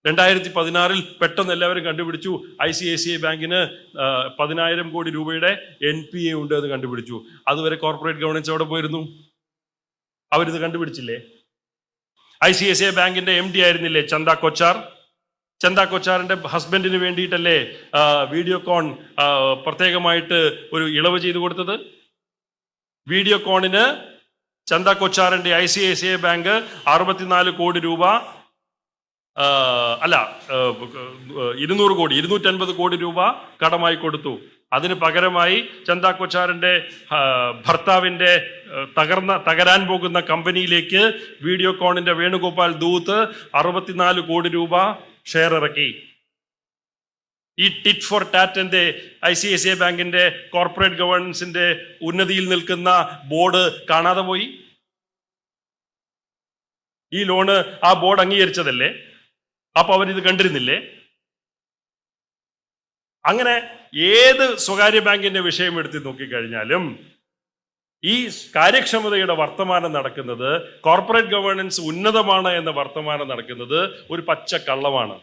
Speaker 1: 2016 പെട്ടെന്ന് എല്ലാവരും കണ്ടുപിടിച്ചു ICICI ബാങ്കിന് 10,000 കോടി രൂപയുടെ NPA ഉണ്ട് എന്ന് കണ്ടുപിടിച്ചു. അതുവരെ കോർപ്പറേറ്റ് ഗവേണൻസ് അവിടെ പോയിരുന്നു. അവരിത് കണ്ടുപിടിച്ചില്ലേ? ICICI ബാങ്കിന്റെ MD ആയിരുന്നില്ലേ ചന്ദ കൊച്ചാർ? ചന്ദ കൊച്ചാറിന്റെ ഹസ്ബൻഡിന് വേണ്ടിയിട്ടല്ലേ വീഡിയോകോൺ പ്രത്യേകമായിട്ട് ഒരു ഇളവ് ചെയ്തു കൊടുത്തത്? വീഡിയോകോണിന് ചന്ദ കൊച്ചാറിന്റെ ICICI ബാങ്ക് 64 കോടി രൂപ അല്ല 200 കോടി 250 കോടി രൂപ കടമായി കൊടുത്തു. അതിന് പകരമായി ചന്ദ കൊച്ചാറിന്റെ ഭർത്താവിന്റെ തകരാൻ പോകുന്ന കമ്പനിയിലേക്ക് വീഡിയോകോണിന്റെ വേണുഗോപാൽ ദൂത്ത് 64 കോടി രൂപ ഷെയർ ഇറക്കി. ഈ ടിറ്റ് ഫോർ ടാറ്റിന്റെ ICICI ബാങ്കിന്റെ കോർപ്പറേറ്റ് ഗവേണൻസിന്റെ ഉന്നതിയിൽ നിൽക്കുന്ന ബോർഡ് കാണാതെ പോയി. ഈ ലോണ് ആ ബോർഡ് അംഗീകരിച്ചതല്ലേ? അപ്പൊ അവരിത് കണ്ടിരുന്നില്ലേ? അങ്ങനെ ഏത് സ്വകാര്യ ബാങ്കിന്റെ വിഷയം എടുത്ത് നോക്കിക്കഴിഞ്ഞാലും ഈ കാര്യക്ഷമതയുടെ വർത്തമാനം നടക്കുന്നത്, കോർപ്പറേറ്റ് ഗവേണൻസ് ഉന്നതമാണ് എന്ന വർത്തമാനം നടക്കുന്നത് ഒരു പച്ചക്കള്ളമാണ്.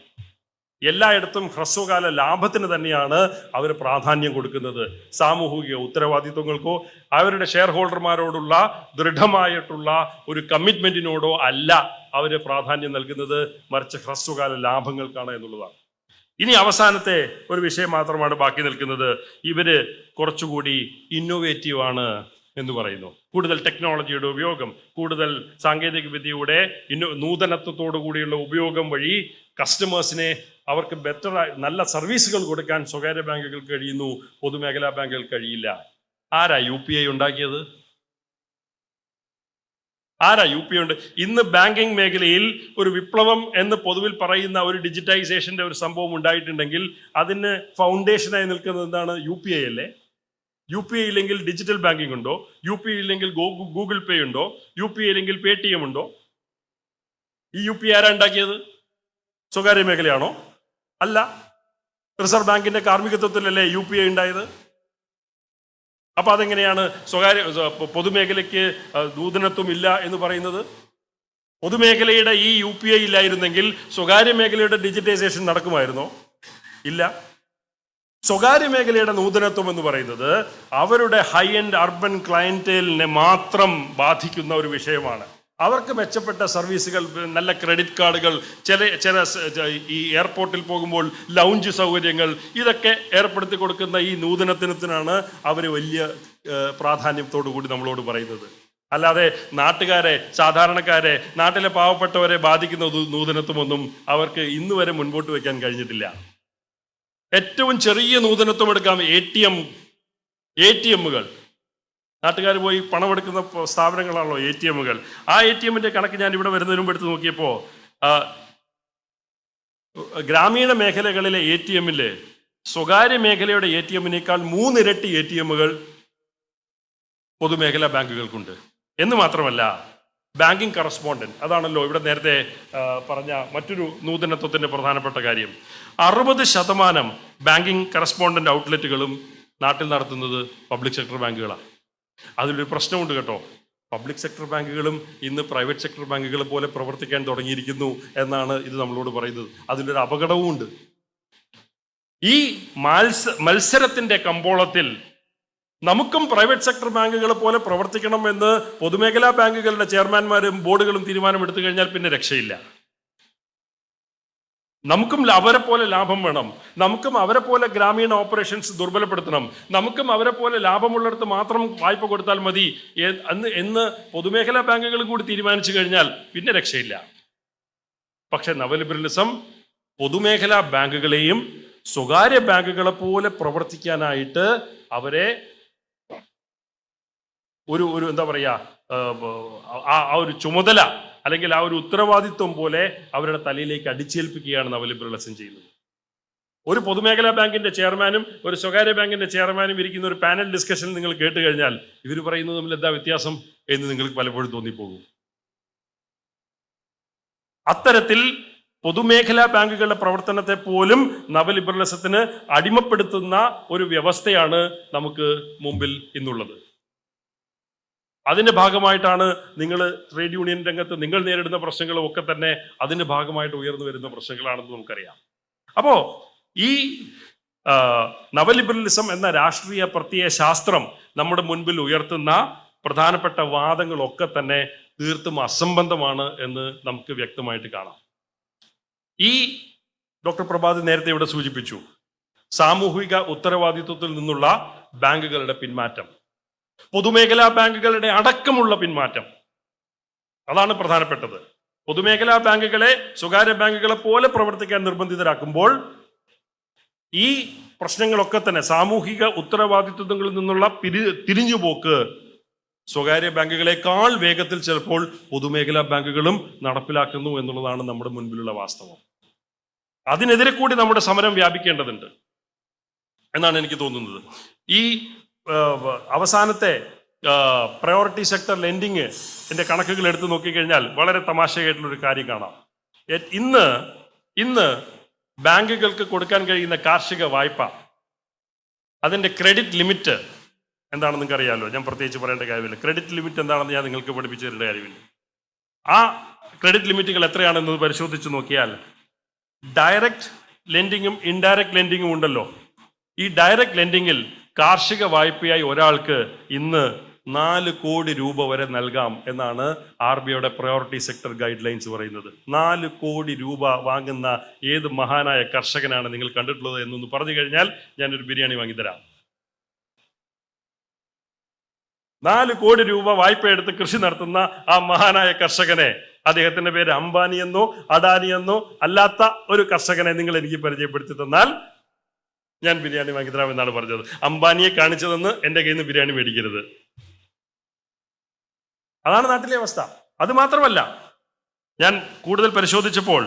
Speaker 1: എല്ലായിടത്തും ഹ്രസ്വകാല ലാഭത്തിന് തന്നെയാണ് അവർ പ്രാധാന്യം കൊടുക്കുന്നത്. സാമൂഹിക ഉത്തരവാദിത്വങ്ങൾക്കോ അവരുടെ ഷെയർ ഹോൾഡർമാരോടുള്ള ദൃഢമായിട്ടുള്ള ഒരു കമ്മിറ്റ്മെന്റിനോടോ അല്ല അവർ പ്രാധാന്യം നൽകുന്നത്, മറിച്ച് ഹ്രസ്വകാല ലാഭങ്ങൾക്കാണ് എന്നുള്ളതാണ്. ഇനി അവസാനത്തെ ഒരു വിഷയം മാത്രമാണ് ബാക്കി നിൽക്കുന്നത്. ഇവര് കുറച്ചുകൂടി ഇന്നോവേറ്റീവ് ആണ് എന്ന് പറയുന്നു. കൂടുതൽ ടെക്നോളജിയുടെ ഉപയോഗം, കൂടുതൽ സാങ്കേതിക വിദ്യയുടെ നൂതനത്വത്തോടു കൂടിയുള്ള ഉപയോഗം വഴി കസ്റ്റമേഴ്സിനെ അവർക്ക് ബെറ്റർ നല്ല സർവീസുകൾ കൊടുക്കാൻ സ്വകാര്യ ബാങ്കുകൾക്ക് കഴിയുന്നു, പൊതുമേഖലാ ബാങ്കുകൾ കഴിയില്ല. ആരാ UPI ഉണ്ടാക്കിയത്? ആരാ UPI ഉണ്ട്? ഇന്ന് ബാങ്കിങ് മേഖലയിൽ ഒരു വിപ്ലവം എന്ന് പൊതുവിൽ പറയുന്ന ഒരു ഡിജിറ്റൈസേഷന്റെ ഒരു സംഭവം ഉണ്ടായിട്ടുണ്ടെങ്കിൽ അതിന് ഫൗണ്ടേഷനായി നിൽക്കുന്നത് എന്താണ്? UPI അല്ലേ? UPI ഇല്ലെങ്കിൽ ഡിജിറ്റൽ ബാങ്കിങ് ഉണ്ടോ? UPI ഇല്ലെങ്കിൽ ഗൂഗിൾ പേ ഉണ്ടോ? UPI ഇല്ലെങ്കിൽ Paytm ഉണ്ടോ? ഈ UPI ആരാ ഉണ്ടാക്കിയത്? സ്വകാര്യ മേഖലയാണോ? അല്ല. റിസർവ് ബാങ്കിന്റെ കാർമ്മികത്വത്തിലല്ലേ UPI ഉണ്ടായത്? അപ്പൊ അതെങ്ങനെയാണ് പൊതുമേഖലയ്ക്ക് നൂതനത്വം ഇല്ല എന്ന് പറയുന്നത്? പൊതുമേഖലയുടെ ഈ UPI ഇല്ലായിരുന്നെങ്കിൽ സ്വകാര്യ മേഖലയുടെ ഡിജിറ്റൈസേഷൻ നടക്കുമായിരുന്നോ? ഇല്ല. സ്വകാര്യ മേഖലയുടെ നൂതനത്വം എന്ന് പറയുന്നത് അവരുടെ ഹൈ എൻഡ് അർബൻ ക്ലയന്റേലിനെ മാത്രം ബാധിക്കുന്ന ഒരു വിഷയമാണ്. അവർക്ക് മെച്ചപ്പെട്ട സർവീസുകൾ, നല്ല ക്രെഡിറ്റ് കാർഡുകൾ, ചില ഈ എയർപോർട്ടിൽ പോകുമ്പോൾ ലൗഞ്ച് സൗകര്യങ്ങൾ, ഇതൊക്കെ ഏർപ്പെടുത്തി കൊടുക്കുന്ന ഈ നൂതനത്തിനാണ് അവർ വലിയ പ്രാധാന്യത്തോടു കൂടി നമ്മളോട് പറയുന്നത്. അല്ലാതെ നാട്ടുകാരെ, സാധാരണക്കാരെ, നാട്ടിലെ പാവപ്പെട്ടവരെ ബാധിക്കുന്ന നൂതനത്വമൊന്നും അവർക്ക് ഇന്ന് വരെ മുൻപോട്ട് വയ്ക്കാൻ കഴിഞ്ഞിട്ടില്ല. ഏറ്റവും ചെറിയ നൂതനത്വം എടുക്കാം, ATMകൾ. നാട്ടുകാർ പോയി പണമെടുക്കുന്ന സ്ഥാപനങ്ങളാണല്ലോ ATMകൾ. ആ ATMന്റെ കണക്ക് ഞാൻ ഇവിടെ വരുന്നതിന് മുമ്പ് എടുത്ത് നോക്കിയപ്പോൾ ഗ്രാമീണ മേഖലകളിലെ ATMല് സ്വകാര്യ മേഖലയുടെ ATMനേക്കാൾ 3 ഇരട്ടി ATMകൾ പൊതുമേഖലാ ബാങ്കുകൾക്കുണ്ട്. എന്ന് മാത്രമല്ല, ബാങ്കിങ് കറസ്പോണ്ടന്റ്, അതാണല്ലോ ഇവിടെ നേരത്തെ പറഞ്ഞ മറ്റൊരു നൂതനത്വത്തിന്റെ പ്രധാനപ്പെട്ട കാര്യം. 60% ബാങ്കിങ് കറസ്പോണ്ടന്റ് ഔട്ട്ലെറ്റുകളും നാട്ടിൽ നടത്തുന്നത് പബ്ലിക് സെക്ടർ ബാങ്കുകളാണ്. അതിലൊരു പ്രശ്നമുണ്ട് കേട്ടോ. പബ്ലിക് സെക്ടർ ബാങ്കുകളും ഇന്ന് പ്രൈവറ്റ് സെക്ടർ ബാങ്കുകളെ പോലെ പ്രവർത്തിക്കാൻ തുടങ്ങിയിരിക്കുന്നു എന്നാണ് ഇത് നമ്മളോട് പറയുന്നത്. അതിലൊരു അപകടവുമുണ്ട്. ഈ മത്സരത്തിന്റെ കമ്പോളത്തിൽ നമുക്കും പ്രൈവറ്റ് സെക്ടർ ബാങ്കുകളെ പോലെ പ്രവർത്തിക്കണം എന്ന് പൊതുമേഖലാ ബാങ്കുകളുടെ ചെയർമാൻമാരും ബോർഡുകളും തീരുമാനമെടുത്തു കഴിഞ്ഞാൽ പിന്നെ രക്ഷയില്ല. നമുക്കും അവരെ പോലെ ലാഭം വേണം, നമുക്കും അവരെ പോലെ ഗ്രാമീണ ഓപ്പറേഷൻസ് ദുർബലപ്പെടുത്തണം, നമുക്കും അവരെ പോലെ ലാഭമുള്ളിടത്ത് മാത്രം വായ്പ കൊടുത്താൽ മതി എന്ന് പൊതുമേഖലാ ബാങ്കുകളും കൂടി തീരുമാനിച്ചു കഴിഞ്ഞാൽ പിന്നെ രക്ഷയില്ല. പക്ഷെ നവലിബറലിസം പൊതുമേഖലാ ബാങ്കുകളെയും സ്വകാര്യ ബാങ്കുകളെ പോലെ പ്രവർത്തിക്കാനായിട്ട് അവരെ ഒരു എന്താ പറയുക, ആ ഒരു ചുമതല അല്ലെങ്കിൽ ആ ഒരു ഉത്തരവാദിത്വം പോലെ അവരുടെ തലയിലേക്ക് അടിച്ചേൽപ്പിക്കുകയാണ് നവലിബറലിസം ചെയ്യുന്നത്. ഒരു പൊതുമേഖലാ ബാങ്കിന്റെ ചെയർമാനും ഒരു സ്വകാര്യ ബാങ്കിന്റെ ചെയർമാനും ഇരിക്കുന്ന ഒരു പാനൽ ഡിസ്കഷൻ നിങ്ങൾ കേട്ട് കഴിഞ്ഞാൽ ഇവർ പറയുന്നത് തമ്മിൽ എന്താ വ്യത്യാസം എന്ന് നിങ്ങൾക്ക് പലപ്പോഴും തോന്നിപ്പോകും. അത്തരത്തിൽ പൊതുമേഖലാ ബാങ്കുകളുടെ പ്രവർത്തനത്തെ പോലും നവലിബറലിസത്തിന് അടിമപ്പെടുത്തുന്ന ഒരു വ്യവസ്ഥയാണ് നമുക്ക് മുമ്പിൽ ഇന്നുള്ളത്. അതിൻ്റെ ഭാഗമായിട്ടാണ് നിങ്ങൾ ട്രേഡ് യൂണിയൻ രംഗത്ത് നിങ്ങൾ നേരിടുന്ന പ്രശ്നങ്ങളും ഒക്കെ തന്നെ അതിൻ്റെ ഭാഗമായിട്ട് ഉയർന്നു വരുന്ന പ്രശ്നങ്ങളാണെന്ന് നമുക്കറിയാം. അപ്പോൾ ഈ നവലിബറലിസം എന്ന രാഷ്ട്രീയ പ്രത്യയ ശാസ്ത്രം നമ്മുടെ മുൻപിൽ ഉയർത്തുന്ന പ്രധാനപ്പെട്ട വാദങ്ങളൊക്കെ തന്നെ തീർത്തും അസംബന്ധമാണ് എന്ന് നമുക്ക് വ്യക്തമായിട്ട് കാണാം. ഈ ഡോക്ടർ പ്രഭാത് നേരത്തെ ഇവിടെ സൂചിപ്പിച്ചു, സാമൂഹിക ഉത്തരവാദിത്വത്തിൽ നിന്നുള്ള ബാങ്കുകളുടെ പിന്മാറ്റം, പൊതുമേഖലാ ബാങ്കുകളുടെ അടക്കമുള്ള പിന്മാറ്റം, അതാണ് പ്രധാനപ്പെട്ടത്. പൊതുമേഖലാ ബാങ്കുകളെ സ്വകാര്യ ബാങ്കുകളെ പോലെ പ്രവർത്തിക്കാൻ നിർബന്ധിതരാക്കുമ്പോൾ ഈ പ്രശ്നങ്ങളൊക്കെ തന്നെ സാമൂഹിക ഉത്തരവാദിത്വങ്ങളിൽ നിന്നുള്ള തിരിഞ്ഞുപോക്ക് സ്വകാര്യ ബാങ്കുകളെക്കാൾ വേഗത്തിൽ ചിലപ്പോൾ പൊതുമേഖലാ ബാങ്കുകളും നടപ്പിലാക്കുന്നു എന്നുള്ളതാണ് നമ്മുടെ മുൻപിലുള്ള വാസ്തവം. അതിനെതിരെ കൂടി നമ്മുടെ സമരം വ്യാപിക്കേണ്ടതുണ്ട് എന്നാണ് എനിക്ക് തോന്നുന്നത്. ഈ അവസാനത്തെ പ്രയോറിറ്റി സെക്ടർ ലെൻഡിങ് എൻ്റെ കണക്കുകൾ എടുത്തു നോക്കിക്കഴിഞ്ഞാൽ വളരെ തമാശയായിട്ടുള്ളൊരു കാര്യം കാണാം. ഇന്ന് ബാങ്കുകൾക്ക് കൊടുക്കാൻ കഴിയുന്ന കാർഷിക വായ്പ, അതിൻ്റെ ക്രെഡിറ്റ് ലിമിറ്റ് എന്താണെന്ന് നിങ്ങൾക്ക് അറിയാമല്ലോ, ഞാൻ പ്രത്യേകിച്ച് പറയേണ്ട കാര്യമില്ല. ക്രെഡിറ്റ് ലിമിറ്റ് എന്താണെന്ന് ഞാൻ നിങ്ങൾക്ക് പഠിപ്പിച്ചു തരേണ്ട കാര്യമില്ല. ആ ക്രെഡിറ്റ് ലിമിറ്റുകൾ എത്രയാണെന്ന് പരിശോധിച്ച് നോക്കിയാൽ ഡയറക്റ്റ് ലെൻഡിങ്ങും ഇൻഡയറക്റ്റ് ലെൻഡിങ്ങും ഉണ്ടല്ലോ. ഈ ഡയറക്റ്റ് ലെൻഡിങ്ങിൽ കാർഷിക വായ്പയായി ഒരാൾക്ക് ഇന്ന് 4 കോടി രൂപ വരെ നൽകാം എന്നാണ് RBIയുടെ പ്രയോറിറ്റി സെക്ടർ ഗൈഡ് ലൈൻസ് പറയുന്നത്. 4 കോടി രൂപ വാങ്ങുന്ന ഏത് മഹാനായ കർഷകനാണ് നിങ്ങൾ കണ്ടിട്ടുള്ളത് എന്നൊന്ന് പറഞ്ഞു കഴിഞ്ഞാൽ ഞാനൊരു ബിരിയാണി വാങ്ങിത്തരാം. 4 കോടി രൂപ വായ്പ എടുത്ത് കൃഷി നടത്തുന്ന ആ മഹാനായ കർഷകനെ, അദ്ദേഹത്തിന്റെ പേര് അംബാനി എന്നോ അഡാനി എന്നോ അല്ലാത്ത ഒരു കർഷകനെ നിങ്ങൾ എനിക്ക് പരിചയപ്പെടുത്തി തന്നാൽ ഞാൻ ബിരിയാണി വാങ്ങിത്തരാം എന്നാണ് പറഞ്ഞത്. അംബാനിയെ കാണിച്ചതെന്ന് എൻ്റെ കയ്യിൽ നിന്ന് ബിരിയാണി മേടിക്കരുത്. അതാണ് നാട്ടിലെ അവസ്ഥ. അത് മാത്രമല്ല, ഞാൻ കൂടുതൽ പരിശോധിച്ചപ്പോൾ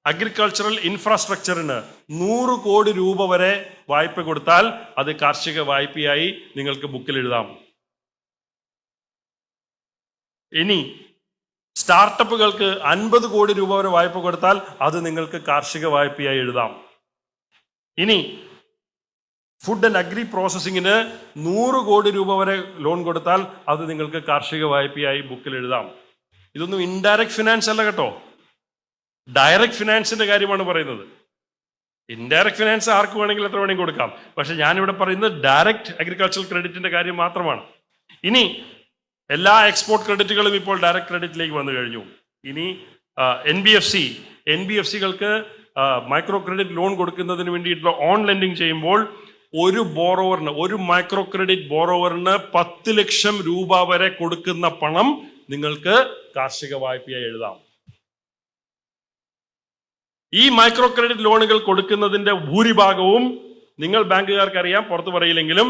Speaker 1: അഗ്രികൾച്ചറൽ ഇൻഫ്രാസ്ട്രക്ചറിന് 100 കോടി രൂപ വരെ വായ്പ കൊടുത്താൽ അത് കാർഷിക വായ്പയായി നിങ്ങൾക്ക് ബുക്കിൽ എഴുതാം. ഇനി സ്റ്റാർട്ടപ്പുകൾക്ക് 50 കോടി രൂപ വരെ വായ്പ കൊടുത്താൽ അത് നിങ്ങൾക്ക് കാർഷിക വായ്പയായി എഴുതാം. ഇനി ഫുഡ് ആൻഡ് അഗ്രി പ്രോസസ്സിങ്ങിന് 100 കോടി രൂപ വരെ ലോൺ കൊടുത്താൽ അത് നിങ്ങൾക്ക് കാർഷിക വായ്പയായി ബുക്കിൽ എഴുതാം. ഇതൊന്നും ഇൻഡയറക്റ്റ് ഫിനാൻസ് അല്ല കേട്ടോ, ഡയറക്റ്റ് ഫിനാൻസിന്റെ കാര്യമാണ് പറയുന്നത്. ഇൻഡയറക്റ്റ് ഫിനാൻസ് ആർക്ക് വേണമെങ്കിലും എത്ര വേണമെങ്കിൽ കൊടുക്കാം. പക്ഷെ ഞാനിവിടെ പറയുന്നത് ഡയറക്റ്റ് അഗ്രികൾച്ചറൽ ക്രെഡിറ്റിന്റെ കാര്യം മാത്രമാണ്. ഇനി എല്ലാ എക്സ്പോർട്ട് ക്രെഡിറ്റുകളും ഇപ്പോൾ ഡയറക്റ്റ് ക്രെഡിറ്റിലേക്ക് വന്നു കഴിഞ്ഞു. ഇനി NBFCകൾക്ക് മൈക്രോ ക്രെഡിറ്റ് ലോൺ കൊടുക്കുന്നതിന് വേണ്ടിയിട്ടുള്ള ഓൺ ലെൻഡിങ് ചെയ്യുമ്പോൾ ഒരു മൈക്രോ ക്രെഡിറ്റ് ബോറോവറിന് 10 ലക്ഷം രൂപ വരെ കൊടുക്കുന്ന പണം നിങ്ങൾക്ക് കാർഷിക വായ്പയായി എഴുതാം. ഈ മൈക്രോ ക്രെഡിറ്റ് ലോണുകൾ കൊടുക്കുന്നതിന്റെ ഭൂരിഭാഗവും നിങ്ങൾ ബാങ്കുകാർക്ക് അറിയാം, പുറത്തു പറയില്ലെങ്കിലും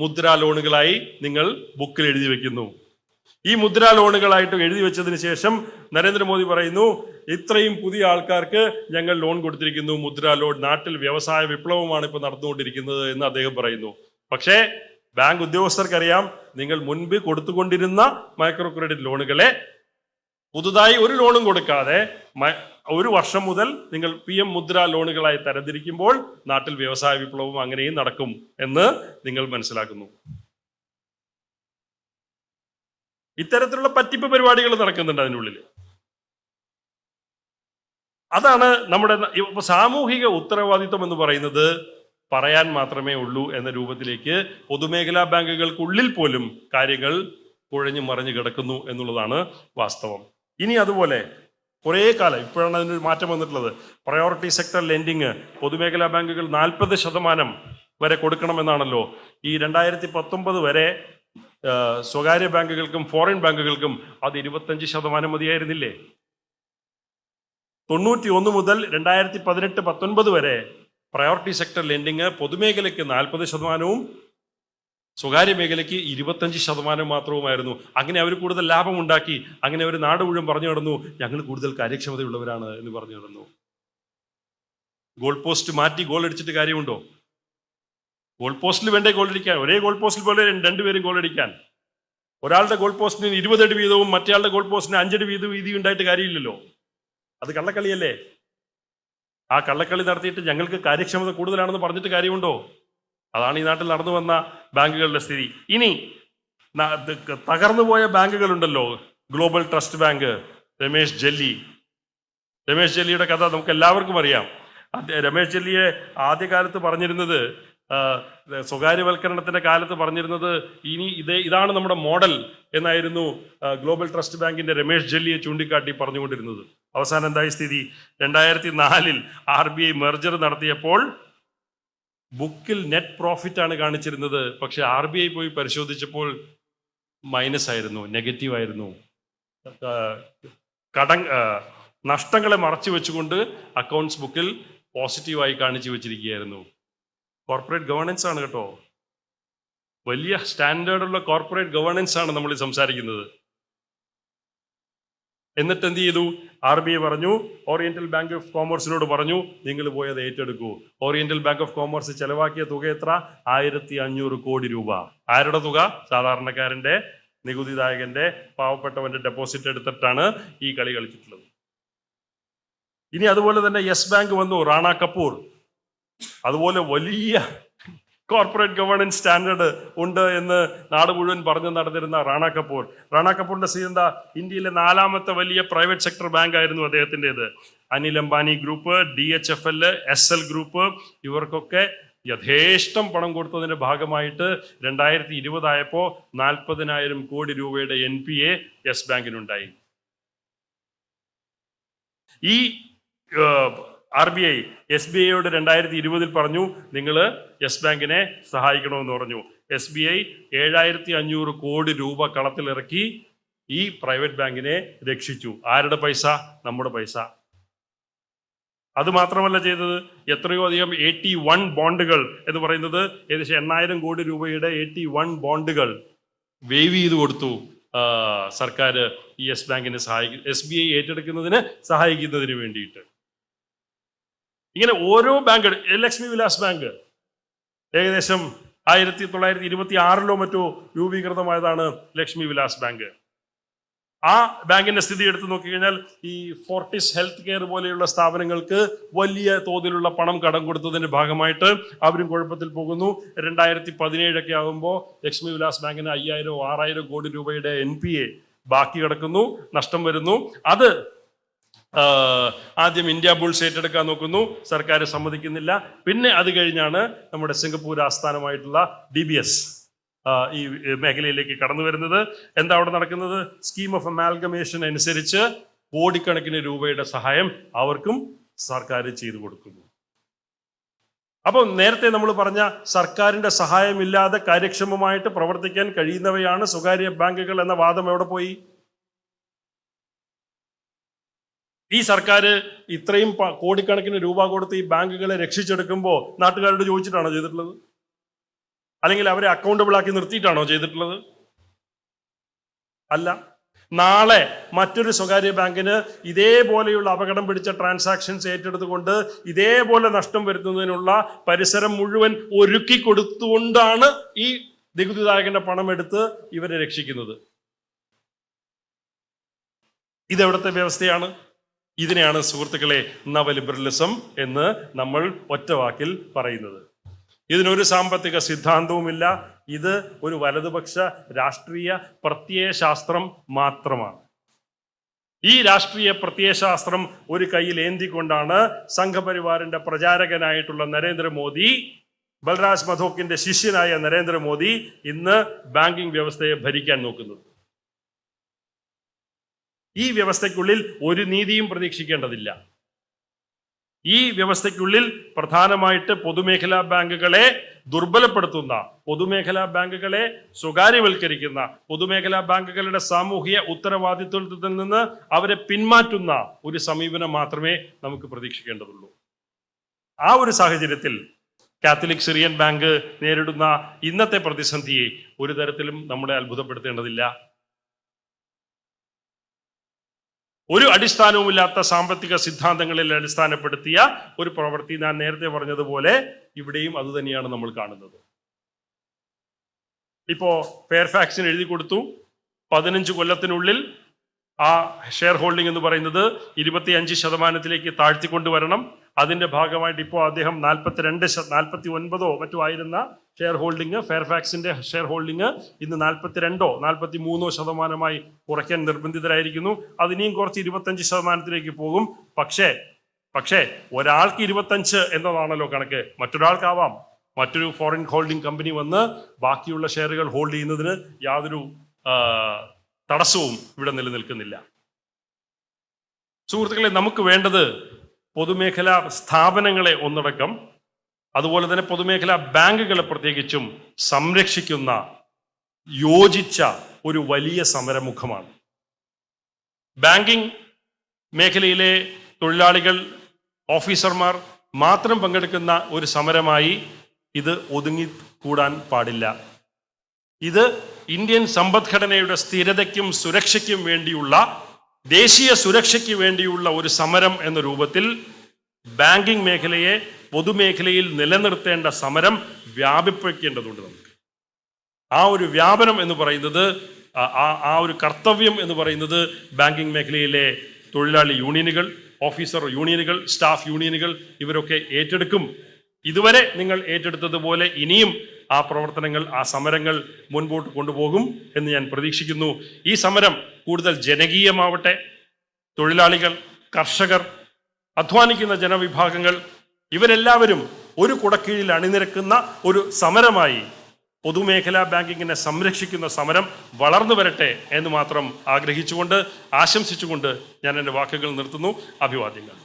Speaker 1: മുദ്രാ ലോണുകളായി നിങ്ങൾ ബുക്കിൽ എഴുതി വെക്കുന്നു. ഈ മുദ്രാ ലോണുകളായിട്ട് എഴുതി വെച്ചതിന് ശേഷം നരേന്ദ്രമോദി പറയുന്നു, ഇത്രയും പുതിയ ആൾക്കാർക്ക് ഞങ്ങൾ ലോൺ കൊടുത്തിരിക്കുന്നു, മുദ്രാ ലോൺ, നാട്ടിൽ വ്യവസായ വിപ്ലവമാണ് ഇപ്പോൾ നടന്നുകൊണ്ടിരിക്കുന്നത് എന്ന് അദ്ദേഹം പറയുന്നു. പക്ഷേ ബാങ്ക് ഉദ്യോഗസ്ഥർക്കറിയാം, നിങ്ങൾ മുൻപ് കൊടുത്തുകൊണ്ടിരുന്ന മൈക്രോ ക്രെഡിറ്റ് ലോണുകളെ പുതുതായി ഒരു ലോണും കൊടുക്കാതെ 1 വർഷം മുതൽ നിങ്ങൾ PM മുദ്രാ ലോണുകളായി തരംതിരിക്കുമ്പോൾ നാട്ടിൽ വ്യവസായ വിപ്ലവം അങ്ങനെയും നടക്കും എന്ന് നിങ്ങൾ മനസ്സിലാക്കുന്നു. ഇത്തരത്തിലുള്ള പറ്റിപ്പ് പരിപാടികൾ നടക്കുന്നുണ്ട് അതിനുള്ളിൽ. അതാണ് നമ്മുടെ സാമൂഹിക ഉത്തരവാദിത്വം എന്ന് പറയുന്നത് പറയാൻ മാത്രമേ ഉള്ളൂ എന്ന രൂപത്തിലേക്ക് പൊതുമേഖലാ ബാങ്കുകൾക്കുള്ളിൽ പോലും കാര്യങ്ങൾ കുഴഞ്ഞു മറിഞ്ഞു കിടക്കുന്നു എന്നുള്ളതാണ് വാസ്തവം. ഇനി അതുപോലെ കുറേ കാലം ഇപ്പോഴാണ് അതിനൊരു മാറ്റം വന്നിട്ടുള്ളത്. പ്രയോറിറ്റി സെക്ടർ ലെൻഡിങ് പൊതുമേഖലാ ബാങ്കുകൾ 40% വരെ കൊടുക്കണമെന്നാണല്ലോ. ഈ 2019 വരെ സ്വകാര്യ ബാങ്കുകൾക്കും ഫോറിൻ ബാങ്കുകൾക്കും അത് 25% മതിയായിരുന്നില്ലേ? 91 മുതൽ 2018-19 വരെ പ്രയോറിറ്റി സെക്ടർ ലെൻഡിങ് പൊതുമേഖലയ്ക്ക് 40%, സ്വകാര്യ മേഖലയ്ക്ക് 25% മാത്രവുമായിരുന്നു. അങ്ങനെ അവർ കൂടുതൽ ലാഭം ഉണ്ടാക്കി. അങ്ങനെ അവർ നാട് മുഴുവൻ പറഞ്ഞു നടന്നു, ഞങ്ങൾ കൂടുതൽ കാര്യക്ഷമതയുള്ളവരാണ് എന്ന് പറഞ്ഞു നടന്നു. ഗോൾ പോസ്റ്റ് മാറ്റി ഗോൾ അടിച്ചിട്ട് കാര്യമുണ്ടോ? ഗോൾ പോസ്റ്റിൽ വേണ്ടേ ഗോൾ അടിക്കാൻ? ഒരേ ഗോൾ പോസ്റ്റിൽ പോലെ 2 പേരും ഗോൾ അടിക്കാൻ. ഒരാളുടെ ഗോൾ പോസ്റ്റിന് 20 അടി വീതവും മറ്റേയാളുടെ ഗോൾ പോസ്റ്റിന് 5 അടി വീതി ഉണ്ടായിട്ട് കാര്യമില്ലല്ലോ. അത് കള്ളക്കളിയല്ലേ? ആ കള്ളക്കളി നടത്തിയിട്ട് ഞങ്ങൾക്ക് കാര്യക്ഷമത കൂടുതലാണെന്ന് പറഞ്ഞിട്ട് കാര്യമുണ്ടോ? അതാണ് ഈ നാട്ടിൽ നടന്നു വന്ന ബാങ്കുകളുടെ സ്ഥിതി. ഇനി തകർന്നുപോയ ബാങ്കുകളുണ്ടല്ലോ, ഗ്ലോബൽ ട്രസ്റ്റ് ബാങ്ക്, രമേശ് ജെല്ലിയുടെ കഥ നമുക്ക് എല്ലാവർക്കും അറിയാം. രമേശ് ജെല്ലിയെ ആദ്യകാലത്ത് പറഞ്ഞിരുന്നത് സ്വകാര്യവൽക്കരണത്തിന്റെ കാലത്ത് പറഞ്ഞിരുന്നത് ഇനി ഇതാണ് നമ്മുടെ മോഡൽ എന്നായിരുന്നു ഗ്ലോബൽ ട്രസ്റ്റ് ബാങ്കിന്റെ രമേശ് ജെല്ലിയെ ചൂണ്ടിക്കാട്ടി പറഞ്ഞുകൊണ്ടിരുന്നത്. അവസാനം എന്തായി സ്ഥിതി? 2004 RBI മെർജർ നടത്തിയപ്പോൾ ബുക്കിൽ നെറ്റ് പ്രോഫിറ്റ് ആണ് കാണിച്ചിരുന്നത്. പക്ഷെ RBI പോയി പരിശോധിച്ചപ്പോൾ മൈനസ് ആയിരുന്നു, നെഗറ്റീവ് ആയിരുന്നു. നഷ്ടങ്ങളെ മറച്ചു വെച്ചുകൊണ്ട് അക്കൗണ്ട്സ് ബുക്കിൽ പോസിറ്റീവായി കാണിച്ചു വെച്ചിരിക്കുകയായിരുന്നു. കോർപ്പറേറ്റ് ഗവേണൻസ് ആണ് കേട്ടോ, വലിയ സ്റ്റാൻഡേർഡുള്ള കോർപ്പറേറ്റ് ഗവേണൻസ് ആണ് നമ്മൾ സംസാരിക്കുന്നത്. എന്നിട്ട് എന്ത് ചെയ്തു? RBI പറഞ്ഞു, ഓറിയന്റൽ ബാങ്ക് ഓഫ് കോമേഴ്സിനോട് പറഞ്ഞു, നിങ്ങൾ പോയി അത് ഏറ്റെടുക്കൂ. ഓറിയന്റൽ ബാങ്ക് ഓഫ് കോമേഴ്സ് ചെലവാക്കിയ തുക എത്ര? 1500 കോടി രൂപ. ആരുടെ തുക? സാധാരണക്കാരന്റെ, നികുതിദായകന്റെ, പാവപ്പെട്ടവന്റെ ഡെപ്പോസിറ്റ് എടുത്തിട്ടാണ് ഈ കളി കളിച്ചിട്ടുള്ളത്. ഇനി അതുപോലെ തന്നെ യെസ് ബാങ്ക് വന്നു, റാണ കപൂർ. അതുപോലെ വലിയ കോർപ്പറേറ്റ് ഗവേണൻസ് സ്റ്റാൻഡേർഡ് ഉണ്ട് എന്ന് നാട് മുഴുവൻ പറഞ്ഞു നടന്നിരുന്ന റാണ കപൂർ. റാണ കപൂറിന്റെ സ്ഥിതി എന്താ? ഇന്ത്യയിലെ 4ാമത്തെ വലിയ പ്രൈവറ്റ് സെക്ടർ ബാങ്ക് ആയിരുന്നു അദ്ദേഹത്തിൻ്റെത്. Anil Ambani group, DHFL, SL group, ഇവർക്കൊക്കെ യഥേഷ്ടം പണം കൊടുത്തതിന്റെ ഭാഗമായിട്ട് 2020 ആയപ്പോൾ 40,000 കോടി രൂപയുടെ NPA യെസ് ബാങ്കിനുണ്ടായി. ഈ RBI SBIയോട് 2020 പറഞ്ഞു, നിങ്ങൾ യെസ് ബാങ്കിനെ സഹായിക്കണമെന്ന് പറഞ്ഞു. SBI 7500 കോടി രൂപ കളത്തിലിറക്കി ഈ പ്രൈവറ്റ് ബാങ്കിനെ രക്ഷിച്ചു. ആരുടെ പൈസ? നമ്മുടെ പൈസ. അത് മാത്രമല്ല ചെയ്തത്, എത്രയോ അധികം 81 ബോണ്ടുകൾ എന്ന് പറയുന്നത് ഏകദേശം 8000 കോടി രൂപയുടെ 81 ബോണ്ടുകൾ വേവ് ചെയ്ത് കൊടുത്തു സർക്കാർ ഈ യെസ് ബാങ്കിനെ SBI ഏറ്റെടുക്കുന്നതിന് സഹായിക്കുന്നതിന് വേണ്ടിയിട്ട്. ഇങ്ങനെ ഓരോ ബാങ്ക്, ലക്ഷ്മി വിലാസ് ബാങ്ക് ഏകദേശം 1926 മറ്റോ രൂപീകൃതമായതാണ് ലക്ഷ്മി വിലാസ് ബാങ്ക്. ആ ബാങ്കിന്റെ സ്ഥിതി എടുത്തു നോക്കിക്കഴിഞ്ഞാൽ ഈ ഫോർട്ടിസ് ഹെൽത്ത് കെയർ പോലെയുള്ള സ്ഥാപനങ്ങൾക്ക് വലിയ തോതിലുള്ള പണം കടം കൊടുത്തതിന്റെ ഭാഗമായിട്ട് അവരും കുഴപ്പത്തിൽ പോകുന്നു. 2017 ഒക്കെ ആകുമ്പോൾ ലക്ഷ്മി വിലാസ് ബാങ്കിന് 5000-6000 കോടി രൂപയുടെ NPA ബാക്കി കിടക്കുന്നു, നഷ്ടം വരുന്നു. അത് ആദ്യം ഇന്ത്യ ബുൾസ് ഏറ്റെടുക്കാൻ നോക്കുന്നു, സർക്കാർ സമ്മതിക്കുന്നില്ല. പിന്നെ അത് കഴിഞ്ഞാണ് നമ്മുടെ സിംഗപ്പൂർ ആസ്ഥാനമായിട്ടുള്ള DBS ഈ മേഖലയിലേക്ക് കടന്നു വരുന്നത്. എന്താ അവിടെ നടക്കുന്നത്? സ്കീം ഓഫ് അമാൽഗമേഷൻ അനുസരിച്ച് കോടിക്കണക്കിന് രൂപയുടെ സഹായം അവർക്കും സർക്കാർ ചെയ്തു കൊടുക്കുന്നു. അപ്പം നേരത്തെ നമ്മൾ പറഞ്ഞ സർക്കാരിന്റെ സഹായമില്ലാതെ കാര്യക്ഷമമായിട്ട് പ്രവർത്തിക്കാൻ കഴിയുന്നവയാണ് സ്വകാര്യ ബാങ്കുകൾ എന്ന വാദം എവിടെ പോയി? ഈ സർക്കാർ ഇത്രയും കോടിക്കണക്കിന് രൂപ കൊടുത്ത് ഈ ബാങ്കുകളെ രക്ഷിച്ചെടുക്കുമ്പോൾ നാട്ടുകാരോട് ചോദിച്ചിട്ടാണോ ചെയ്തിട്ടുള്ളത്? അല്ലെങ്കിൽ അവരെ അക്കൗണ്ടബിൾ ആക്കി നിർത്തിയിട്ടാണോ ചെയ്തിട്ടുള്ളത്? അല്ല. നാളെ മറ്റൊരു സ്വകാര്യ ബാങ്കിന് ഇതേപോലെയുള്ള അപകടം പിടിച്ച ട്രാൻസാക്ഷൻസ് ഏറ്റെടുത്തുകൊണ്ട് ഇതേപോലെ നഷ്ടം വരുത്തുന്നതിനുള്ള പരിസരം മുഴുവൻ ഒരുക്കി കൊടുത്തുകൊണ്ടാണ് ഈ നികുതിദായകന്റെ പണം എടുത്ത് ഇവരെ രക്ഷിക്കുന്നത്. ഇതെവിടുത്തെ വ്യവസ്ഥയാണ്? ഇതിനെയാണ് സുഹൃത്തുക്കളെ നവലിബറലിസം എന്ന് നമ്മൾ ഒറ്റ വാക്കിൽ പറയുന്നത്. ഇതിനൊരു സാമ്പത്തിക സിദ്ധാന്തവുമില്ല. ഇത് ഒരു വലതുപക്ഷ രാഷ്ട്രീയ പ്രത്യയശാസ്ത്രം മാത്രമാണ്. ഈ രാഷ്ട്രീയ പ്രത്യയശാസ്ത്രം ഒരു കയ്യിൽ ഏന്തിക്കൊണ്ടാണ് സംഘപരിവാറിന്റെ പ്രചാരകനായിട്ടുള്ള നരേന്ദ്രമോദി, ബൽരാജ് മധോക്കിന്റെ ശിഷ്യനായ നരേന്ദ്രമോദി ഇന്ന് ബാങ്കിംഗ് വ്യവസ്ഥയെ ഭരിക്കാൻ നോക്കുന്നത്. ഈ വ്യവസ്ഥയ്ക്കുള്ളിൽ ഒരു നീതിയും പ്രതീക്ഷിക്കേണ്ടതില്ല. ഈ വ്യവസ്ഥയ്ക്കുള്ളിൽ പ്രധാനമായിട്ട് പൊതുമേഖലാ ബാങ്കുകളെ ദുർബലപ്പെടുത്തുന്ന, പൊതുമേഖലാ ബാങ്കുകളെ സ്വകാര്യവൽക്കരിക്കുന്ന, പൊതുമേഖലാ ബാങ്കുകളുടെ സാമൂഹിക ഉത്തരവാദിത്വത്തിൽ നിന്ന് അവരെ പിന്മാറ്റുന്ന ഒരു സമീപനം മാത്രമേ നമുക്ക് പ്രതീക്ഷിക്കേണ്ടതുള്ളൂ. ആ ഒരു സാഹചര്യത്തിൽ കാത്തലിക് സിറിയൻ ബാങ്ക് നേരിടുന്ന ഇന്നത്തെ പ്രതിസന്ധിയെ ഒരു തരത്തിലും നമ്മളെ അത്ഭുതപ്പെടുത്തേണ്ടതില്ല. ഒരു അടിസ്ഥാനവുമില്ലാത്ത സാമ്പത്തിക സിദ്ധാന്തങ്ങളിൽ അടിസ്ഥാനപ്പെടുത്തിയ ഒരു പ്രവൃത്തി, ഞാൻ നേരത്തെ പറഞ്ഞതുപോലെ ഇവിടെയും അതുതന്നെയാണ് നമ്മൾ കാണുന്നത്. ഇപ്പോ ഫെയർഫാക്സിന് എഴുതി കൊടുത്തു 15 കൊല്ലത്തിനുള്ളിൽ ആ ഷെയർ ഹോൾഡിംഗ് എന്ന് പറയുന്നത് 25% താഴ്ത്തിക്കൊണ്ടുവരണം. അതിന്റെ ഭാഗമായിട്ട് ഇപ്പോൾ അദ്ദേഹം 49 മറ്റോ ആയിരുന്ന ഷെയർ ഹോൾഡിംഗ്, ഫെയർഫാക്സിന്റെ ഷെയർ ഹോൾഡിംഗ് ഇന്ന് 42-43% കുറയ്ക്കാൻ നിർബന്ധിതരായിരിക്കുന്നു. അതിനെയും കുറച്ച് 25% പോകും. പക്ഷേ ഒരാൾക്ക് 25 എന്നതാണല്ലോ കണക്ക്, മറ്റൊരാൾക്കാവാം. മറ്റൊരു ഫോറിൻ ഹോൾഡിംഗ് കമ്പനി വന്ന് ബാക്കിയുള്ള ഷെയറുകൾ ഹോൾഡ് ചെയ്യുന്നതിന് യാതൊരു തടസ്സവും ഇവിടെ നിലനിൽക്കുന്നില്ല. സുഹൃത്തുക്കളെ, നമുക്ക് വേണ്ടത് പൊതുമേഖലാ സ്ഥാപനങ്ങളെ ഒന്നടക്കം, അതുപോലെ തന്നെ പൊതുമേഖലാ ബാങ്കുകളെ പ്രത്യേകിച്ചും സംരക്ഷിക്കുന്ന യോജിച്ച ഒരു വലിയ സമരമുഖമാണ്. ബാങ്കിംഗ് മേഖലയിലെ തൊഴിലാളികൾ, ഓഫീസർമാർ മാത്രം പങ്കെടുക്കുന്ന ഒരു സമരമായി ഇത് ഒതുങ്ങിക്കൂടാൻ പാടില്ല. ഇത് ഇന്ത്യൻ സമ്പദ്ഘടനയുടെ സ്ഥിരതയ്ക്കും സുരക്ഷയ്ക്കും വേണ്ടിയുള്ള, ദേശീയ സുരക്ഷയ്ക്ക് വേണ്ടിയുള്ള ഒരു സമരം എന്ന രൂപത്തിൽ ബാങ്കിംഗ് മേഖലയെ പൊതുമേഖലയിൽ നിലനിർത്തേണ്ട സമരം വ്യാപിപ്പിക്കേണ്ടതുണ്ട്. നമുക്ക് ആ ഒരു വ്യാപനം എന്ന് പറയുന്നത്, ആ ഒരു കർത്തവ്യം എന്ന് പറയുന്നത് ബാങ്കിംഗ് മേഖലയിലെ തൊഴിലാളി യൂണിയനുകൾ, ഓഫീസർ യൂണിയനുകൾ, സ്റ്റാഫ് യൂണിയനുകൾ ഇവരൊക്കെ ഏറ്റെടുക്കും. ഇതുവരെ നിങ്ങൾ ഏറ്റെടുത്തതുപോലെ ഇനിയും ആ പ്രവർത്തനങ്ങൾ, ആ സമരങ്ങൾ മുൻപോട്ട് കൊണ്ടുപോകും എന്ന് ഞാൻ പ്രതീക്ഷിക്കുന്നു. ഈ സമരം കൂടുതൽ ജനകീയമാവട്ടെ. തൊഴിലാളികൾ, കർഷകർ, അധ്വാനിക്കുന്ന ജനവിഭാഗങ്ങൾ ഇവരെല്ലാവരും ഒരു കുടക്കീഴിൽ അണിനിരക്കുന്ന ഒരു സമരമായി പൊതുമേഖലാ ബാങ്കിങ്ങിനെ സംരക്ഷിക്കുന്ന സമരം വളർന്നു വരട്ടെ എന്ന് മാത്രം ആഗ്രഹിച്ചുകൊണ്ട്, ആശംസിച്ചുകൊണ്ട് ഞാൻ എൻ്റെ വാക്കുകൾ നിർത്തുന്നു. അഭിവാദ്യങ്ങൾ.